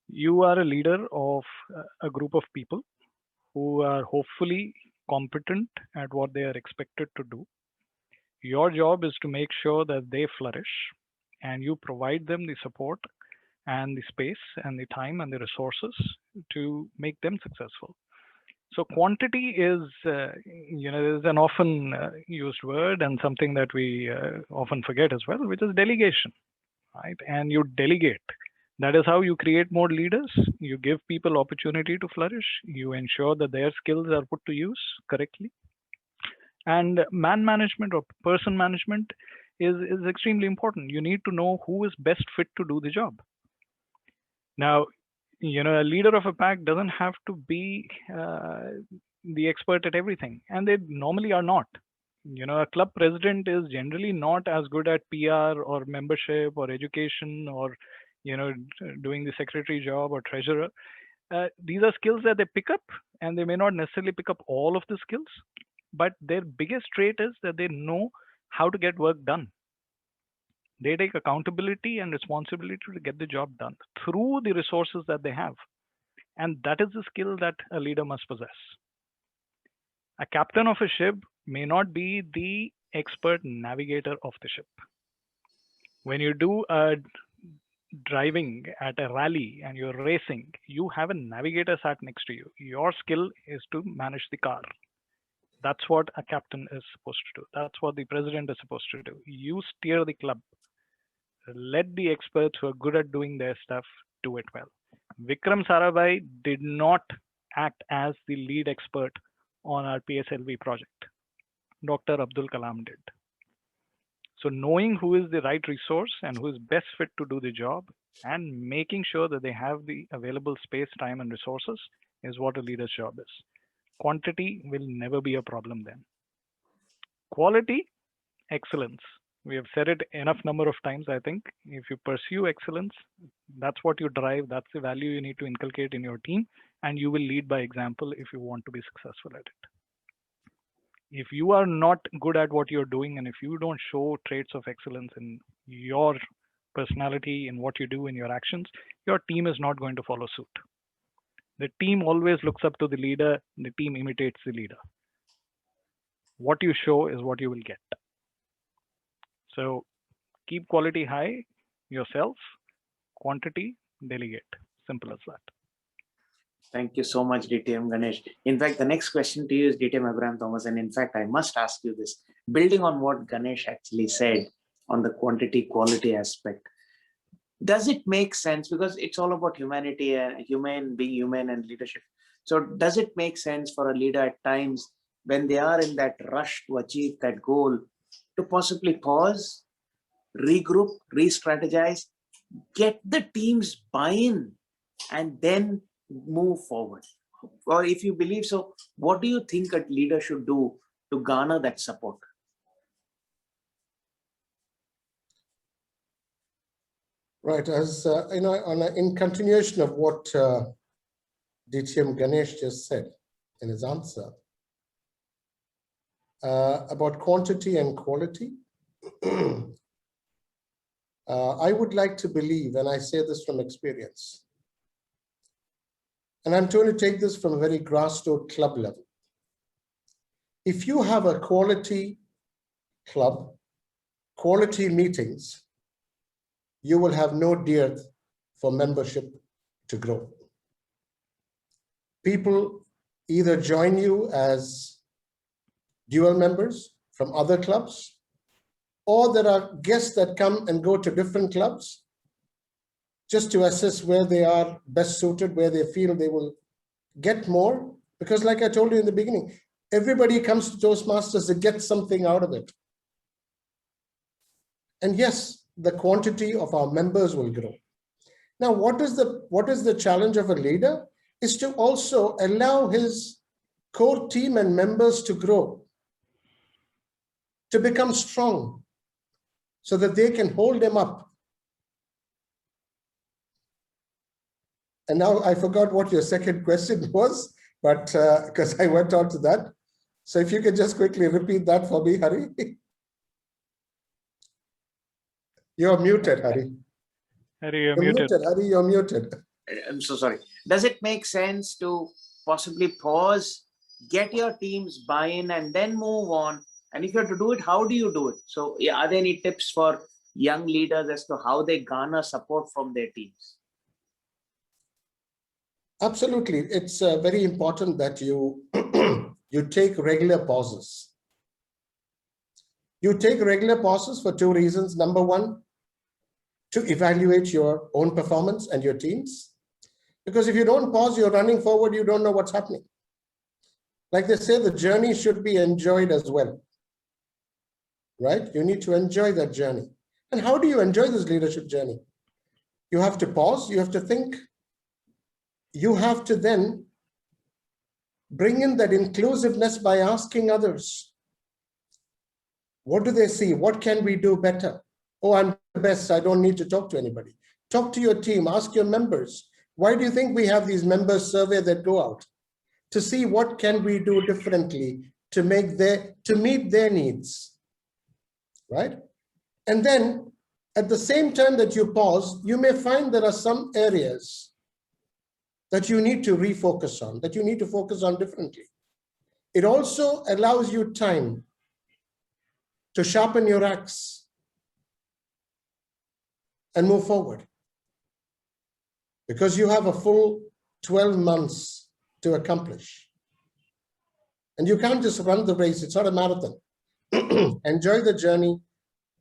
S5: You are a leader of a group of people who are hopefully competent at what they are expected to do. Your job is to make sure that they flourish, and you provide them the support and the space and the time and the resources to make them successful. So quantity is an often used word, and something that we often forget as well, which is delegation, right? And you delegate. That is how you create more leaders. You give people opportunity to flourish. You ensure that their skills are put to use correctly. And man management or person management is extremely important. You need to know who is best fit to do the job. Now, a leader of a pack doesn't have to be the expert at everything, and they normally are not. A club president is generally not as good at PR or membership or education or doing the secretary job or treasurer. These are skills that they pick up, and they may not necessarily pick up all of the skills, but their biggest trait is that they know how to get work done. They take accountability and responsibility to get the job done through the resources that they have. And that is the skill that a leader must possess. A captain of a ship may not be the expert navigator of the ship. When you do a driving at a rally and you're racing, you have a navigator sat next to you. Your skill is to manage the car. That's what a captain is supposed to do. That's what the president is supposed to do. You steer the club. Let the experts who are good at doing their stuff do it well. Vikram Sarabhai did not act as the lead expert on our PSLV project. Dr. Abdul Kalam did. So knowing who is the right resource and who is best fit to do the job and making sure that they have the available space, time, and resources is what a leader's job is. Quantity will never be a problem then. Quality, excellence. We have said it enough number of times, I think. If you pursue excellence, that's what you drive. That's the value you need to inculcate in your team, and you will lead by example if you want to be successful at it. If you are not good at what you're doing, and if you don't show traits of excellence in your personality, in what you do, in your actions, your team is not going to follow suit. The team always looks up to the leader. The team imitates the leader. What you show is what you will get. So keep quality high yourself, quantity, delegate. Simple as that.
S4: Thank you so much, DTM Ganesh. In fact, the next question to you is DTM Abraham Thomas. And in fact, I must ask you this, building on what Ganesh actually said on the quantity quality aspect. Does it make sense? Because it's all about humanity and being human and leadership. So does it make sense for a leader at times when they are in that rush to achieve that goal to possibly pause, regroup, re-strategize, get the team's buy-in, and then move forward? Or if you believe so, what do you think a leader should do to garner that support?
S7: Right, as in continuation of what DTM Ganesh just said in his answer about quantity and quality, I would like to believe, and I say this from experience, and I'm going to take this from a very grassroots club level. If you have a quality club, quality meetings, you will have no dearth for membership to grow. People either join you as dual members from other clubs, or there are guests that come and go to different clubs just to assess where they are best suited, where they feel they will get more Because like I told you in the beginning, everybody comes to Toastmasters to get something out of it. And yes, the quantity of our members will grow. Now, what is the challenge of a leader? Is to also allow his core team and members to grow, to become strong, so that they can hold him up. And now I forgot what your second question was, but because I went on to that. So if you could just quickly repeat that for me, Hari. You're muted, Hari.
S5: Hari, you're muted.
S7: Hari, you're muted.
S4: I'm so sorry. Does it make sense to possibly pause, get your team's buy-in, and then move on? And if you have to do it, how do you do it? So yeah, are there any tips for young leaders as to how they garner support from their teams?
S7: Absolutely. It's very important that you, you take regular pauses. You take regular pauses for two reasons. Number one, to evaluate your own performance and your teams. Because if you don't pause, you're running forward, you don't know what's happening. Like they say, the journey should be enjoyed as well. Right? You need to enjoy that journey. And how do you enjoy this leadership journey? You have to pause, you have to think. You have to then bring in that inclusiveness by asking others. What do they see? What can we do better? Oh, I'm the best. I don't need to talk to anybody. Talk to your team. Ask your members. Why do you think we have these members survey that go out? To see what can we do differently to meet their needs, right? And then at the same time that you pause, you may find there are some areas that you need to refocus on, that you need to focus on differently. It also allows you time to sharpen your axe and move forward. Because you have a full 12 months to accomplish. And you can't just run the race, it's not a marathon. Enjoy the journey,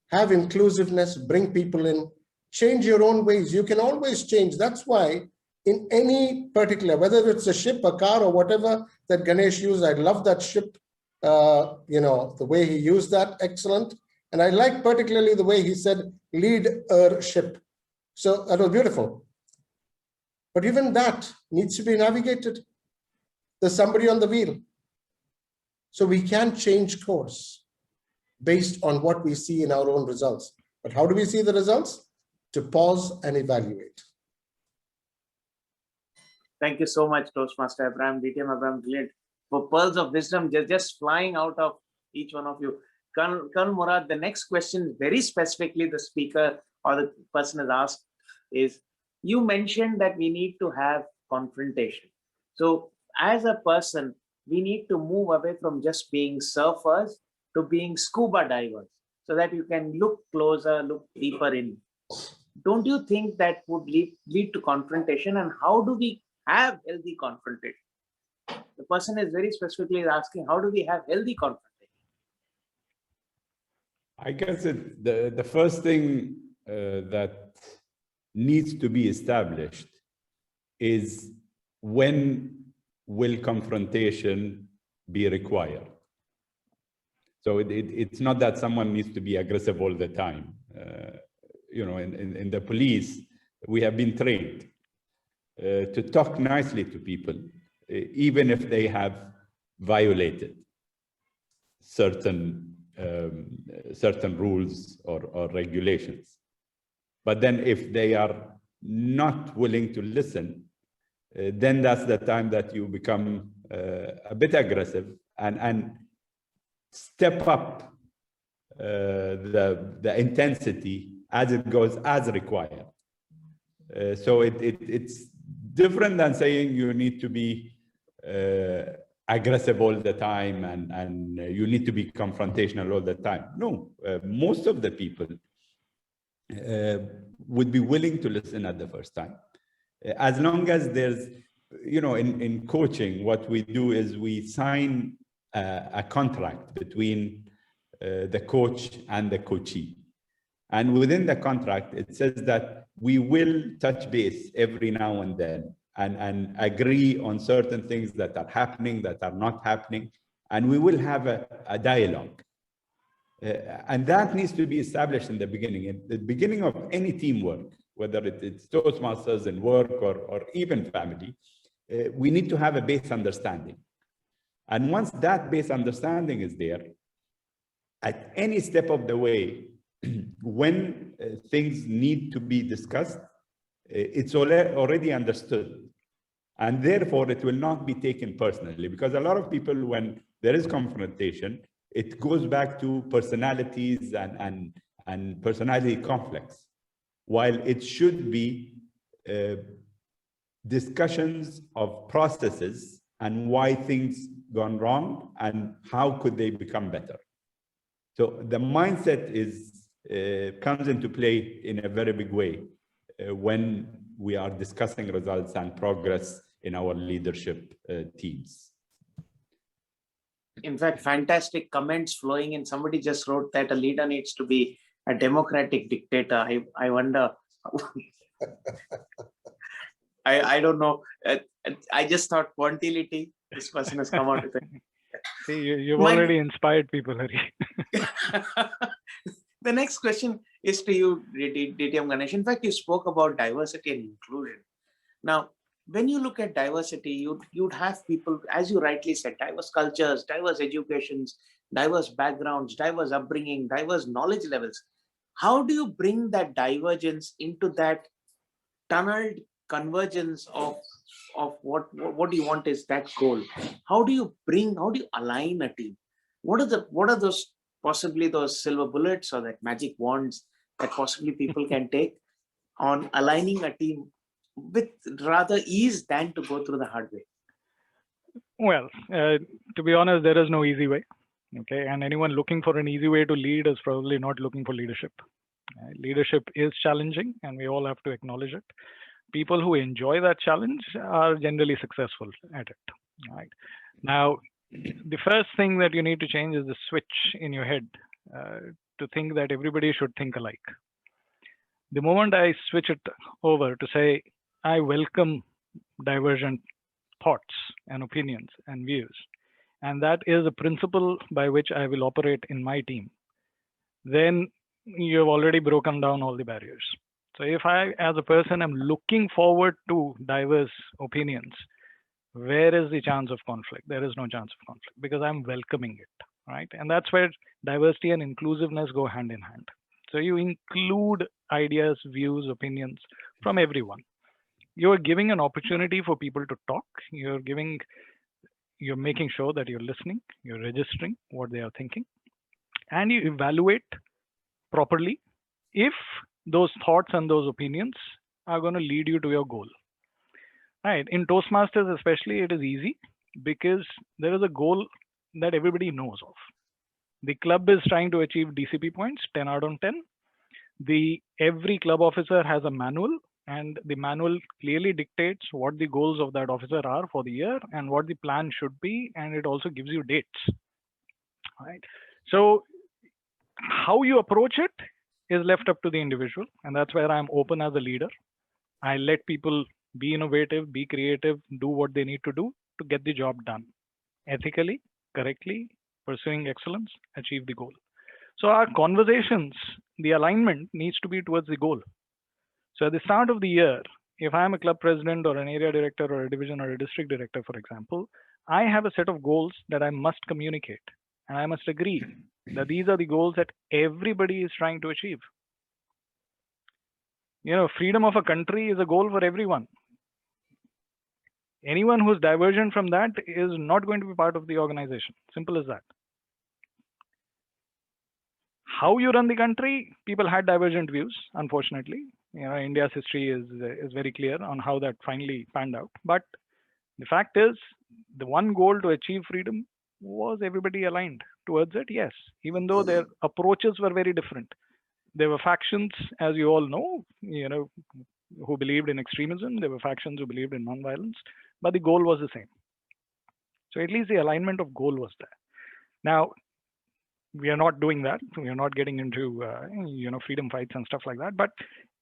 S7: have inclusiveness, bring people in, change your own ways. You can always change. That's why in any particular, whether it's a ship, a car, or whatever that Ganesh used, I love that ship, the way he used that, excellent. And I like particularly the way he said, lead a ship. So that was beautiful. But even that needs to be navigated. There's somebody on the wheel. So we can change course based on what we see in our own results. But how do we see the results? To pause and evaluate.
S4: Thank you so much, Toastmaster Abraham, DTM Abraham, brilliant. For pearls of wisdom, just flying out of each one of you. Colonel Murad, the next question, very specifically the speaker or the person has asked is, you mentioned that we need to have confrontation. So as a person, we need to move away from just being surfers to being scuba divers so that you can look closer, look deeper in. Don't you think that would lead to confrontation? And how do we have healthy confrontation? The person is very specifically asking, how do we have healthy confrontation?
S6: I guess the first thing that needs to be established is, when will confrontation be required? So it's not that someone needs to be aggressive all the time. In the police, we have been trained to talk nicely to people, even if they have violated certain rules or regulations. But then if they are not willing to listen, then that's the time that you become a bit aggressive and step up the intensity as it goes, as required. So it's different than saying you need to be aggressive all the time and you need to be confrontational all the time. No, most of the people would be willing to listen at the first time. As long as there's, in coaching, what we do is we sign a contract between the coach and the coachee. And within the contract, it says that we will touch base every now and then and agree on certain things that are happening, that are not happening, and we will have a dialogue. And that needs to be established in the beginning. At the beginning of any teamwork, whether it's Toastmasters in work or even family, we need to have a base understanding. And once that base understanding is there, at any step of the way, when things need to be discussed, it's already understood. And therefore, it will not be taken personally, because a lot of people, when there is confrontation, it goes back to personalities and personality conflicts, while it should be discussions of processes and why things gone wrong and how could they become better. So the mindset comes into play in a very big way when we are discussing results and progress in our leadership teams.
S4: In fact, fantastic comments flowing in. Somebody just wrote that a leader needs to be a democratic dictator. I wonder. I don't know. I just thought quantility. This person has come out with it.
S5: See, you've already inspired people, Hari.
S4: The next question is to you, DTM Ganesh. In fact, you spoke about diversity and inclusion. Now, when you look at diversity, you'd have people, as you rightly said, diverse cultures, diverse educations, diverse backgrounds, diverse upbringing, diverse knowledge levels. How do you bring that divergence into that tunneled convergence of what do you want is that goal? How do you align a team? What are those possibly those silver bullets or that magic wands that possibly people can take on aligning a team with rather ease than to go through the hard way?
S5: Well, to be honest, there is no easy way. Okay, and anyone looking for an easy way to lead is probably not looking for leadership. Leadership is challenging, and we all have to acknowledge it. People who enjoy that challenge are generally successful at it. Right now, the first thing that you need to change is the switch in your head to think that everybody should think alike. The moment I switch it over to say, I welcome divergent thoughts and opinions and views, and that is a principle by which I will operate in my team, then you've already broken down all the barriers. So if I, as a person, am looking forward to diverse opinions, where is the chance of conflict? There is no chance of conflict because I'm welcoming it, right? And that's where diversity and inclusiveness go hand in hand. So you include ideas, views, opinions from everyone. You're giving an opportunity for people to talk. You're making sure that you're listening, you're registering what they are thinking, and you evaluate properly if those thoughts and those opinions are going to lead you to your goal. Right. In Toastmasters especially, it is easy because there is a goal that everybody knows of. The club is trying to achieve DCP points, 10 out of 10. Every club officer has a manual, and the manual clearly dictates what the goals of that officer are for the year and what the plan should be, and it also gives you dates. Right. So how you approach it is left up to the individual, and that's where I'm open as a leader. I let people be innovative, be creative, do what they need to do to get the job done ethically, correctly, pursuing excellence, achieve the goal. So our conversations, the alignment needs to be towards the goal. So at the start of the year, if I'm a club president or an area director or a division or a district director, for example, I have a set of goals that I must communicate, and I must agree that these are the goals that everybody is trying to achieve. You know, freedom of a country is a goal for everyone. Anyone who's divergent from that is not going to be part of the organization. Simple as that. How you run the country, people had divergent views, unfortunately. You know, India's history is very clear on how that finally panned out. But the fact is, the one goal to achieve freedom was everybody aligned towards it, yes, even though their approaches were very different. There were factions, as you all know, who believed in extremism. There were factions who believed in nonviolence, but the goal was the same. So at least the alignment of goal was there. Now, we are not doing that. We are not getting into freedom fights and stuff like that. But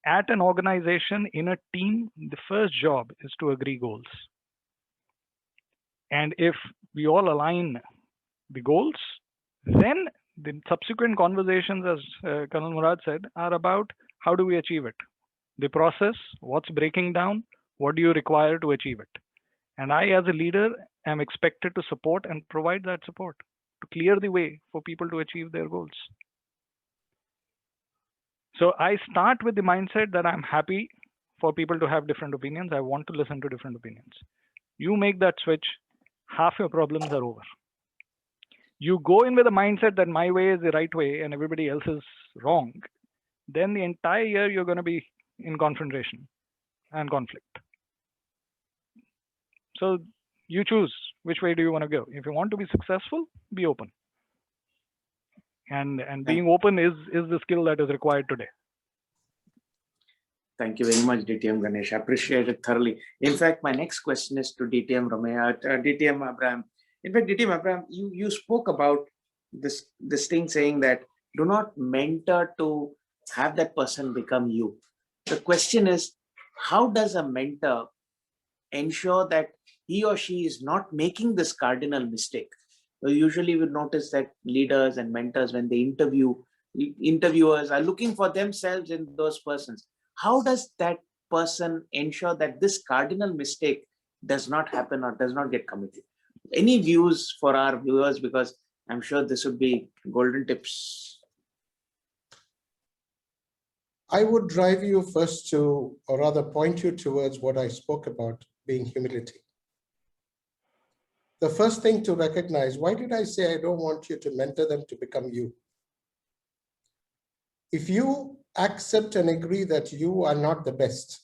S5: at an organization, in a team, the first job is to agree goals. And if we all align the goals, then the subsequent conversations, as Colonel Murad said, are about how do we achieve it? The process, what's breaking down, what do you require to achieve it? And I, as a leader, am expected to support and provide that support to clear the way for people to achieve their goals. So I start with the mindset that I'm happy for people to have different opinions. I want to listen to different opinions. You make that switch, half your problems are over. You go in with a mindset that my way is the right way and everybody else is wrong, then the entire year you're going to be in confrontation and conflict. So you choose which way do you want to go. If you want to be successful, be open. And being open is the skill that is required today.
S4: Thank you very much, DTM Ganesh. I appreciate it thoroughly. In fact, my next question is to DTM DTM Abraham. In fact, DTM Abraham, you spoke about this thing saying that do not mentor to have that person become you. The question is, how does a mentor ensure that he or she is not making this cardinal mistake? So usually we notice that leaders and mentors, when they interviewers are looking for themselves in those persons. How does that person ensure that this cardinal mistake does not happen or does not get committed? Any views for our viewers? Because I'm sure this would be golden tips.
S7: I would drive you first to, or rather point you towards what I spoke about, being humility. The first thing to recognize, why did I say I don't want you to mentor them to become you? If you accept and agree that you are not the best,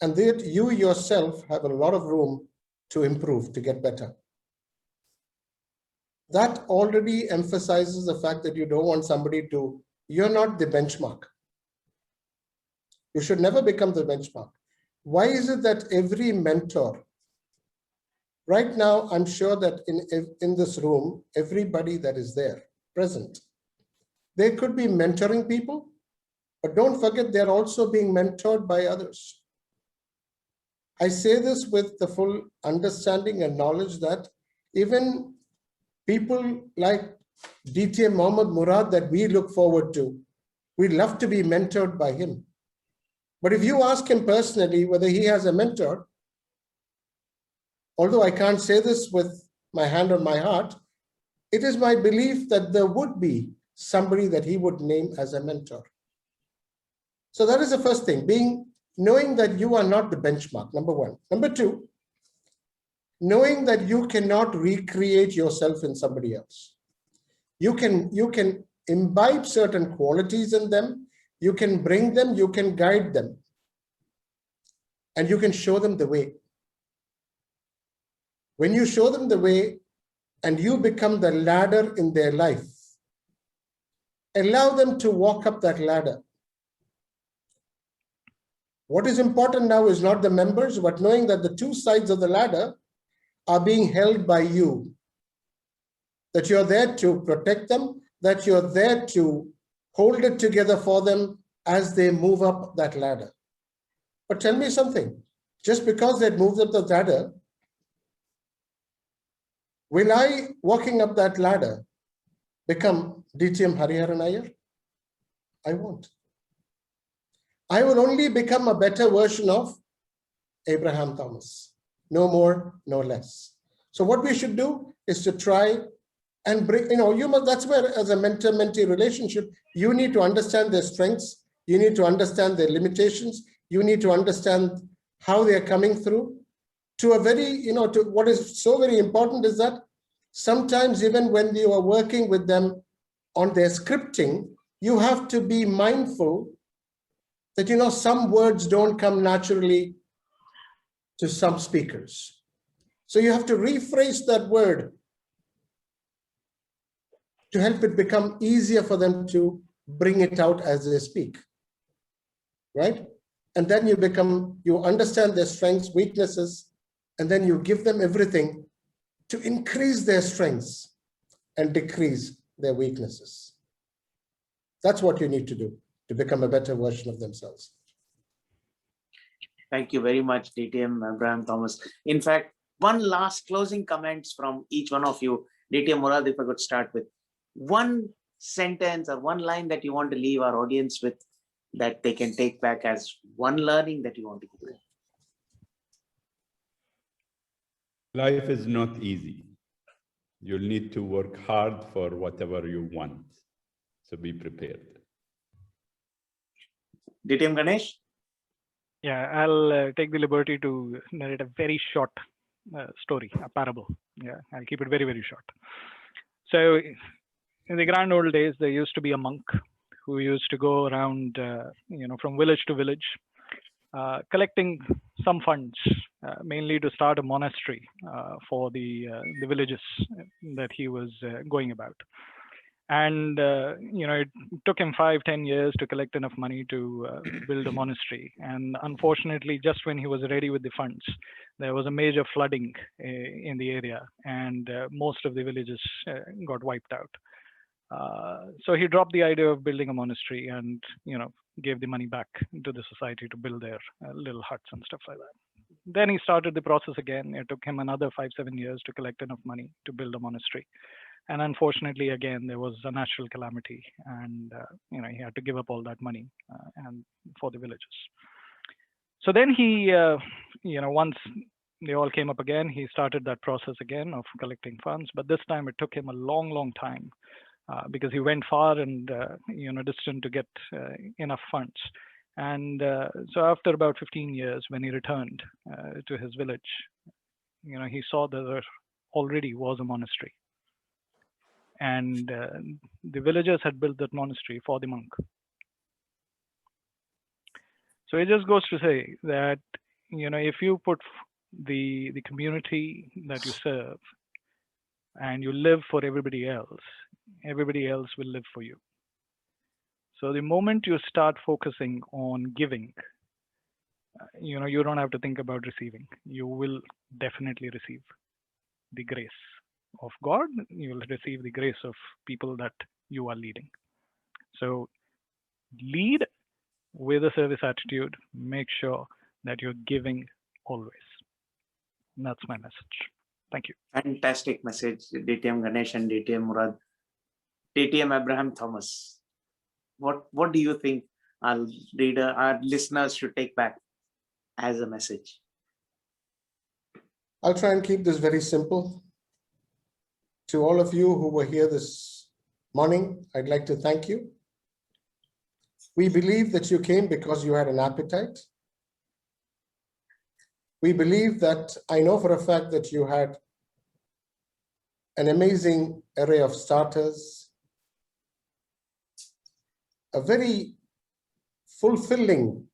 S7: and that you yourself have a lot of room to improve, to get better, that already emphasizes the fact that you don't want somebody to, you're not the benchmark. You should never become the benchmark. Why is it that every mentor, right now, I'm sure that in this room, everybody that is there present, they could be mentoring people, but don't forget they're also being mentored by others. I say this with the full understanding and knowledge that even people like DTM Mohammad Murad that we look forward to, we'd love to be mentored by him. But if you ask him personally whether he has a mentor, although I can't say this with my hand on my heart, it is my belief that there would be somebody that he would name as a mentor. So that is the first thing, knowing that you are not the benchmark, number one. Number two, knowing that you cannot recreate yourself in somebody else. You can imbibe certain qualities in them, you can bring them, you can guide them, and you can show them the way. When you show them the way and you become the ladder in their life, allow them to walk up that ladder. What is important now is not the members, but knowing that the two sides of the ladder are being held by you. That you're there to protect them, that you're there to hold it together for them as they move up that ladder. But tell me something, just because they moved up the ladder, will I, walking up that ladder, become DTM Hariharan Iyer? I won't. I will only become a better version of Abraham Thomas. No more, no less. So what we should do is to try and bring, that's where as a mentor-mentee relationship, you need to understand their strengths, you need to understand their limitations, you need to understand how they are coming through. To a very, to what is so very important is that sometimes even when you are working with them on their scripting, you have to be mindful that, some words don't come naturally to some speakers. So you have to rephrase that word to help it become easier for them to bring it out as they speak, right? And then you understand their strengths, weaknesses, and then you give them everything to increase their strengths and decrease their weaknesses. That's what you need to do. to become a better version of themselves.
S4: Thank you very much, DTM Abraham Thomas. In fact, one last closing comments from each one of you. DTM Murad, if I could start with one sentence or one line that you want to leave our audience with, that they can take back as one learning that you want to give them.
S6: Life is not easy. You'll need to work hard for whatever you want. So be prepared.
S4: DTM Ganesh?
S5: Yeah, I'll take the liberty to narrate a very short story, a parable. Yeah, I'll keep it very, very short. So in the grand old days, there used to be a monk who used to go around, from village to village, collecting some funds, mainly to start a monastery for the villages that he was going about. And it took him 5-10 years to collect enough money to build a monastery. And unfortunately, just when he was ready with the funds, there was a major flooding in the area, and most of the villages got wiped out. So he dropped the idea of building a monastery and gave the money back to the society to build their little huts and stuff like that. Then he started the process again. It took him another 5-7 years to collect enough money to build a monastery. And unfortunately, again, there was a natural calamity, and he had to give up all that money and for the villages. So then he, once they all came up again, he started that process again of collecting funds. But this time it took him a long, long time because he went far and distant to get enough funds. And so after about 15 years, when he returned to his village, he saw that there already was a monastery. And the villagers had built that monastery for the monk. So it just goes to say that, if you put the community that you serve and you live for everybody else will live for you. So the moment you start focusing on giving, you don't have to think about receiving. You will definitely receive the grace of God. You will receive the grace of people that you are leading. So lead with a service attitude. Make sure that you're giving always. And that's my message. Thank you.
S4: Fantastic message, DTM Ganesh and DTM Murad. DTM Abraham Thomas, what do you think our listeners should take back as a message?
S7: I'll try and keep this very simple. To all of you who were here this morning, I'd like to thank you. We believe that you came because you had an appetite. We believe that, I know for a fact that you had an amazing array of starters, a very fulfilling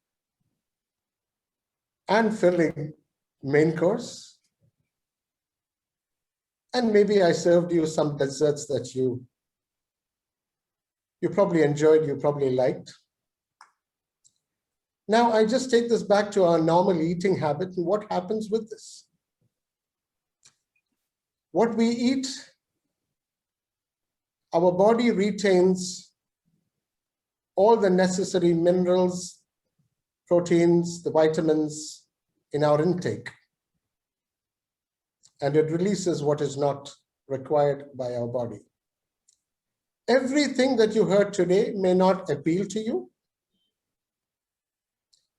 S7: and filling main course. And maybe I served you some desserts that you probably enjoyed, you probably liked. Now I just take this back to our normal eating habit and what happens with this. What we eat, our body retains all the necessary minerals, proteins, the vitamins in our intake. And it releases what is not required by our body. Everything that you heard today may not appeal to you,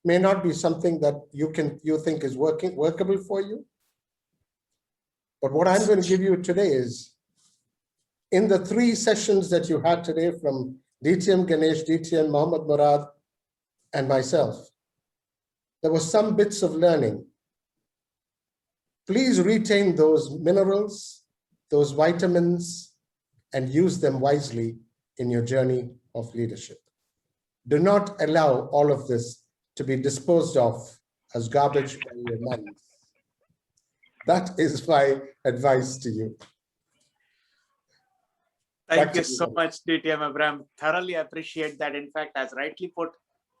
S7: may not be something that you think is workable for you. But what I'm going to give you today is, in the 3 sessions that you had today from DTM Ganesh, DTM Mohammad Murad, and myself, there were some bits of learning. Please retain those minerals, those vitamins, and use them wisely in your journey of leadership. Do not allow all of this to be disposed of as garbage by your minds. That is my advice to you.
S4: Thank you so much, DTM Abraham. Thoroughly appreciate that. In fact, as rightly put,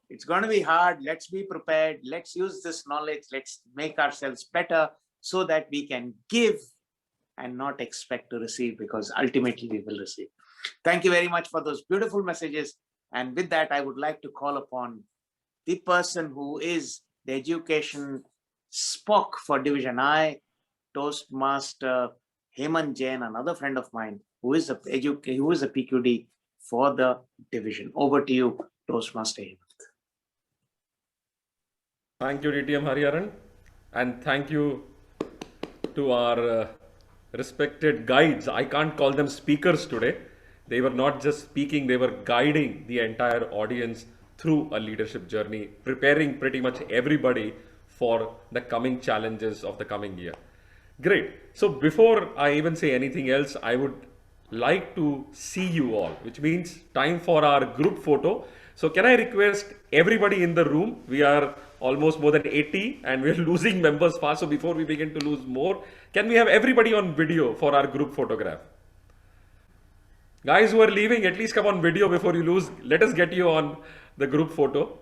S4: it's going to be hard. Let's be prepared. Let's use this knowledge. Let's make ourselves better so that we can give and not expect to receive, because ultimately we will receive. Thank you very much for those beautiful messages. And with that, I would like to call upon the person who is the education Spock for Division I, Toastmaster Hemant Jain, another friend of mine, who is a PQD for the division. Over to you, Toastmaster Hemant.
S8: Thank you, DTM Hariharan, and thank you to our respected guides. I can't call them speakers today. They were not just speaking, they were guiding the entire audience through a leadership journey, preparing pretty much everybody for the coming challenges of the coming year. Great. So before I even say anything else, I would like to see you all, which means time for our group photo. So can I request everybody in the room? We are almost more than 80 and we're losing members fast. So before we begin to lose more, can we have everybody on video for our group photograph? Guys who are leaving, at least come on video before you lose. Let us get you on the group photo.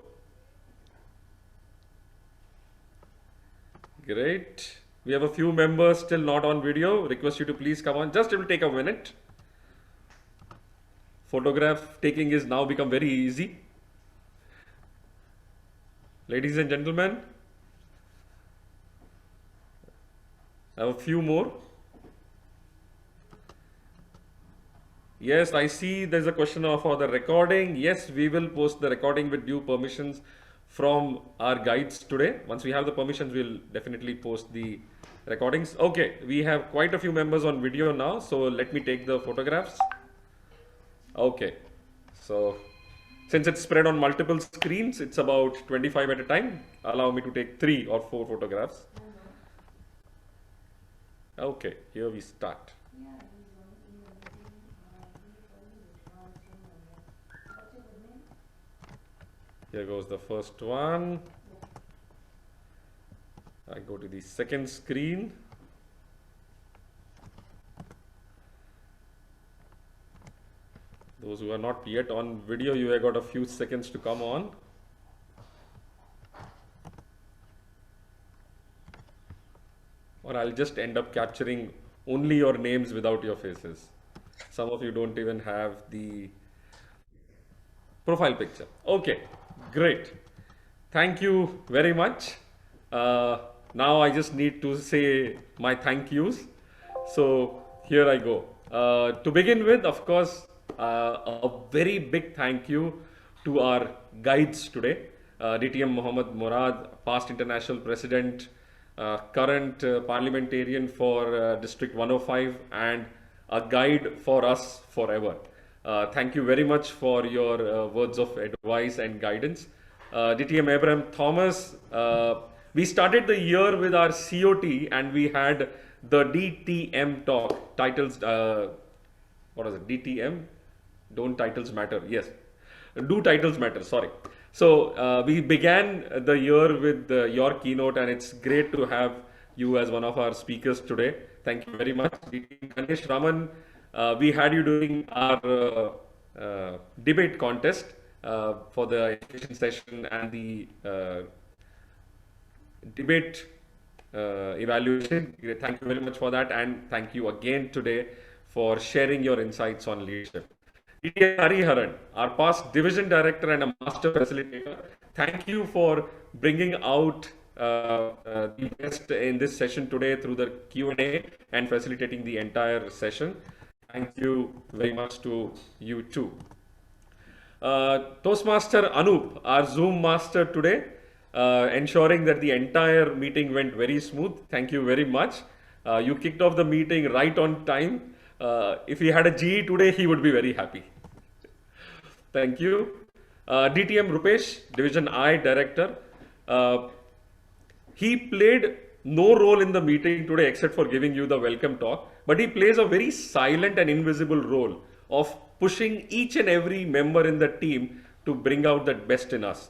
S8: Great. We have a few members still not on video. Request you to please come on. Just it will take a minute. Photograph taking is now become very easy. Ladies and gentlemen, I have a few more. Yes, I see there's a question for the recording. Yes, we will post the recording with due permissions from our guides today. Once we have the permissions, we'll definitely post the recordings. Okay, we have quite a few members on video now. So let me take the photographs. Okay, so since it's spread on multiple screens, it's about 25 at a time. Allow me to take 3 or 4 photographs. Okay, here we start. Here goes the first one. I go to the second screen. Those who are not yet on video, you have got a few seconds to come on. Or I'll just end up capturing only your names without your faces. Some of you don't even have the profile picture. Okay, great. Thank you very much. Now I just need to say my thank yous. So here I go. To begin with, of course, a very big thank you to our guides today. DTM Mohammad Murad, past international president, current parliamentarian for District 105 and a guide for us forever. Thank you very much for your words of advice and guidance. DTM Abraham Thomas, we started the year with our COT and we had the DTM talk, titles, what is it, DTM? Don't titles matter? Yes, do titles matter, sorry. So we began the year with your keynote and it's great to have you as one of our speakers today. Thank you very much. Ganesh Raman, we had you doing our debate contest for the education session and the debate evaluation. Thank you very much for that, and thank you again today for sharing your insights on leadership. DTM Hariharan, our past division director and a master facilitator, thank you for bringing out the best in this session today through the Q&A and facilitating the entire session. Thank you very much to you too. Toastmaster Anup, our Zoom master today, ensuring that the entire meeting went very smooth. Thank you very much. You kicked off the meeting right on time. If he had a GE today, he would be very happy. Thank you. DTM Rupesh, Division I Director. He played no role in the meeting today except for giving you the welcome talk, but he plays a very silent and invisible role of pushing each and every member in the team to bring out the best in us.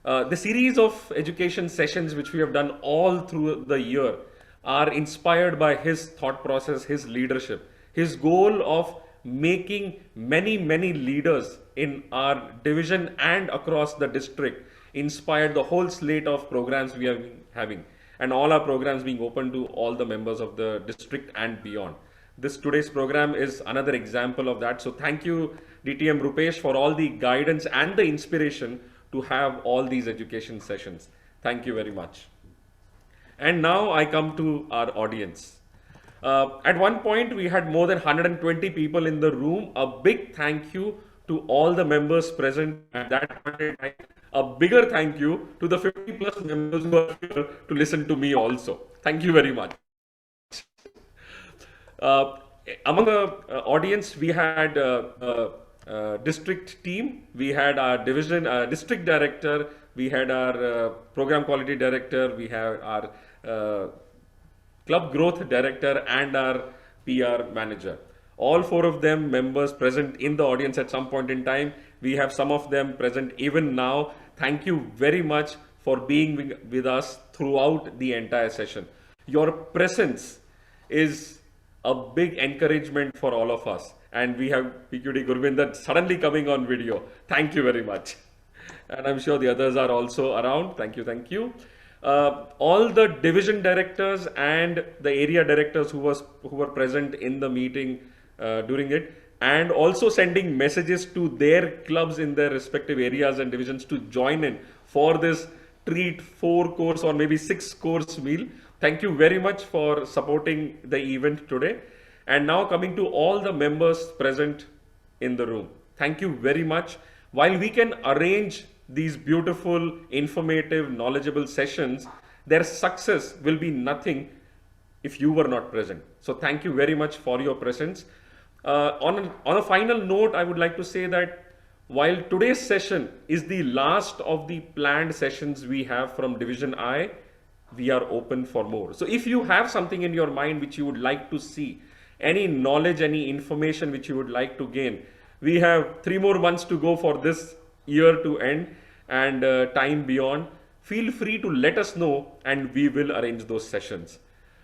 S8: The series of education sessions which we have done all through the year are inspired by his thought process, his leadership, his goal of making many leaders in our division and across the district, inspired the whole slate of programs we are having, and all our programs being open to all the members of the district and beyond. Today's program is another example of that. So thank you DTM Rupesh for all the guidance and the inspiration to have all these education sessions. Thank you very much. And now I come to our audience. At one point, we had more than 120 people in the room. A big thank you to all the members present at that point in time. A bigger thank you to the 50+ members who are here to listen to me also. Thank you very much. Among the audience, we had district team, we had our division district director, we had our program quality director, we have our club growth director, and our PR manager. All 4 of them members present in the audience at some point in time. We have some of them present even now. Thank you very much for being with us throughout the entire session. Your presence is a big encouragement for all of us. And we have PQD Gurvinder suddenly coming on video. Thank you very much. And I'm sure the others are also around. Thank you, thank you. All the division directors and the area directors who were present in the meeting during it, and also sending messages to their clubs in their respective areas and divisions to join in for this treat 4-course or maybe 6-course meal. Thank you very much for supporting the event today. And now coming to all the members present in the room. Thank you very much. While we can arrange these beautiful, informative, knowledgeable sessions, their success will be nothing if you were not present. So thank you very much for your presence. On a final note, I would like to say that while today's session is the last of the planned sessions we have from Division I, we are open for more. So if you have something in your mind which you would like to see, any knowledge, any information which you would like to gain, we have 3 more months to go for this year to end and time beyond. Feel free to let us know and we will arrange those sessions.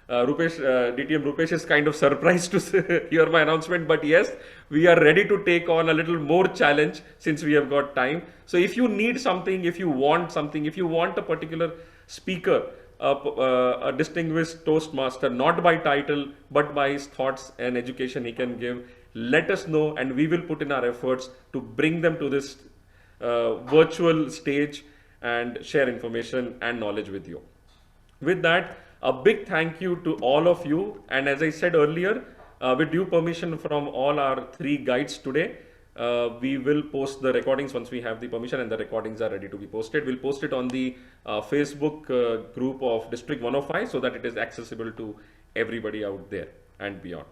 S8: DTM Rupesh is kind of surprised to hear my announcement, but yes, we are ready to take on a little more challenge since we have got time. So if you need something, if you want something, if you want a particular speaker, a distinguished Toastmaster, not by title, but by his thoughts and education he can give, let us know and we will put in our efforts to bring them to this virtual stage and share information and knowledge with you. With that, a big thank you to all of you. And as I said earlier, with due permission from all our 3 guides today, we will post the recordings once we have the permission and the recordings are ready to be posted. We'll post it on the Facebook group of District 105 so that it is accessible to everybody out there and beyond.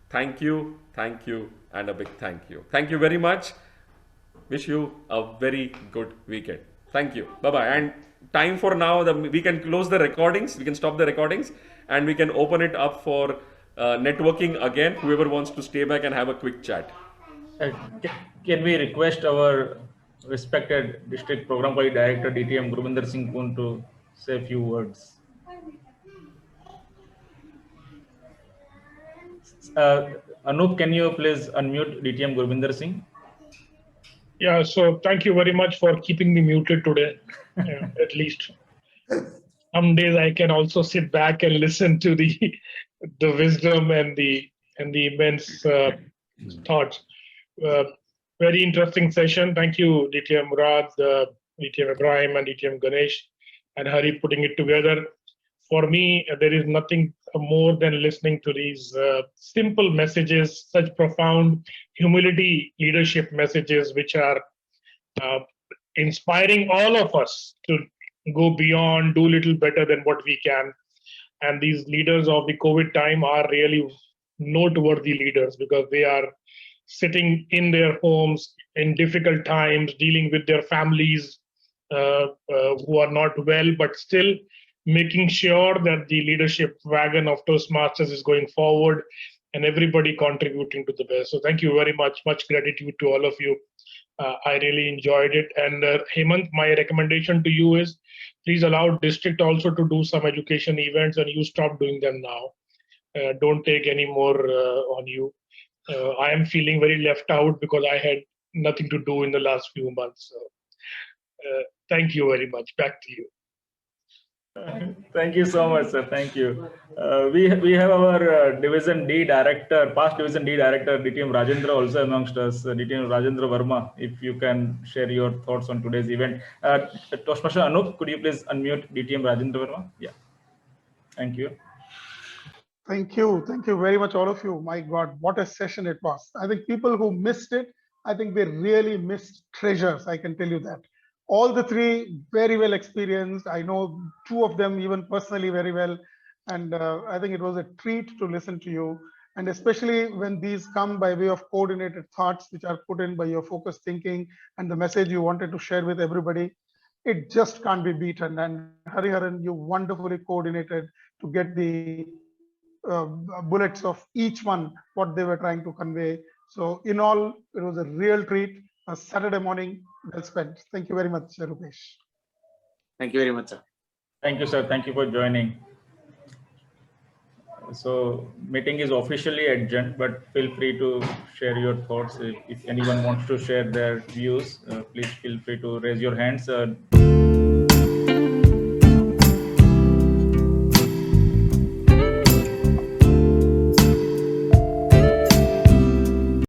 S8: Thank you, and a big thank you. Thank you very much. Wish you a very good weekend. Thank you. Bye-bye. And time for now, we can close the recordings, we can stop the recordings, and we can open it up for networking again, whoever wants to stay back and have a quick chat.
S2: Can we request our respected District Program Quality Director, DTM Gurvinder Singh Kun, to say a few words? Anup, can you please unmute DTM Gurvinder Singh?
S9: Yeah, so thank you very much for keeping me muted today. At least some days I can also sit back and listen to the wisdom and the immense thoughts. Very interesting session. Thank you, DTM Murad, DTM Ibrahim, and DTM Ganesh, and Hari putting it together. For me, there is nothing more than listening to these simple messages, such profound humility leadership messages, which are inspiring all of us to go beyond, do a little better than what we can. And these leaders of the COVID time are really noteworthy leaders because they are sitting in their homes in difficult times, dealing with their families who are not well, but still making sure that the leadership wagon of Toastmasters is going forward and everybody contributing to the best. So thank you very much. Much gratitude to all of you. I really enjoyed it. And Hemant, my recommendation to you is please allow district also to do some education events, and you stop doing them now. Don't take any more on you. I am feeling very left out because I had nothing to do in the last few months. So thank you very much. Back to you.
S2: Thank you so much, sir. Thank you. We have our Division D director, past Division D director, DTM Rajendra also amongst us. DTM Rajendra Verma, if you can share your thoughts on today's event. Toastmaster Anup, could you please unmute DTM Rajendra Verma? Yeah. Thank you.
S10: Thank you. Thank you very much, all of you. My God, what a session it was. I think people who missed it, I think they really missed treasures. I can tell you that. All the three very well experienced. I know two of them even personally very well. And I think it was a treat to listen to you. And especially when these come by way of coordinated thoughts, which are put in by your focused thinking and the message you wanted to share with everybody, it just can't be beaten. And Hariharan, you wonderfully coordinated to get the bullets of each one, what they were trying to convey. So in all, it was a real treat. A Saturday morning well spent. Thank you very much, Rupesh.
S4: Thank you very much, sir.
S2: Thank you, sir. Thank you for joining. So meeting is officially adjourned, but feel free to share your thoughts. If anyone wants to share their views, please feel free to raise your hands.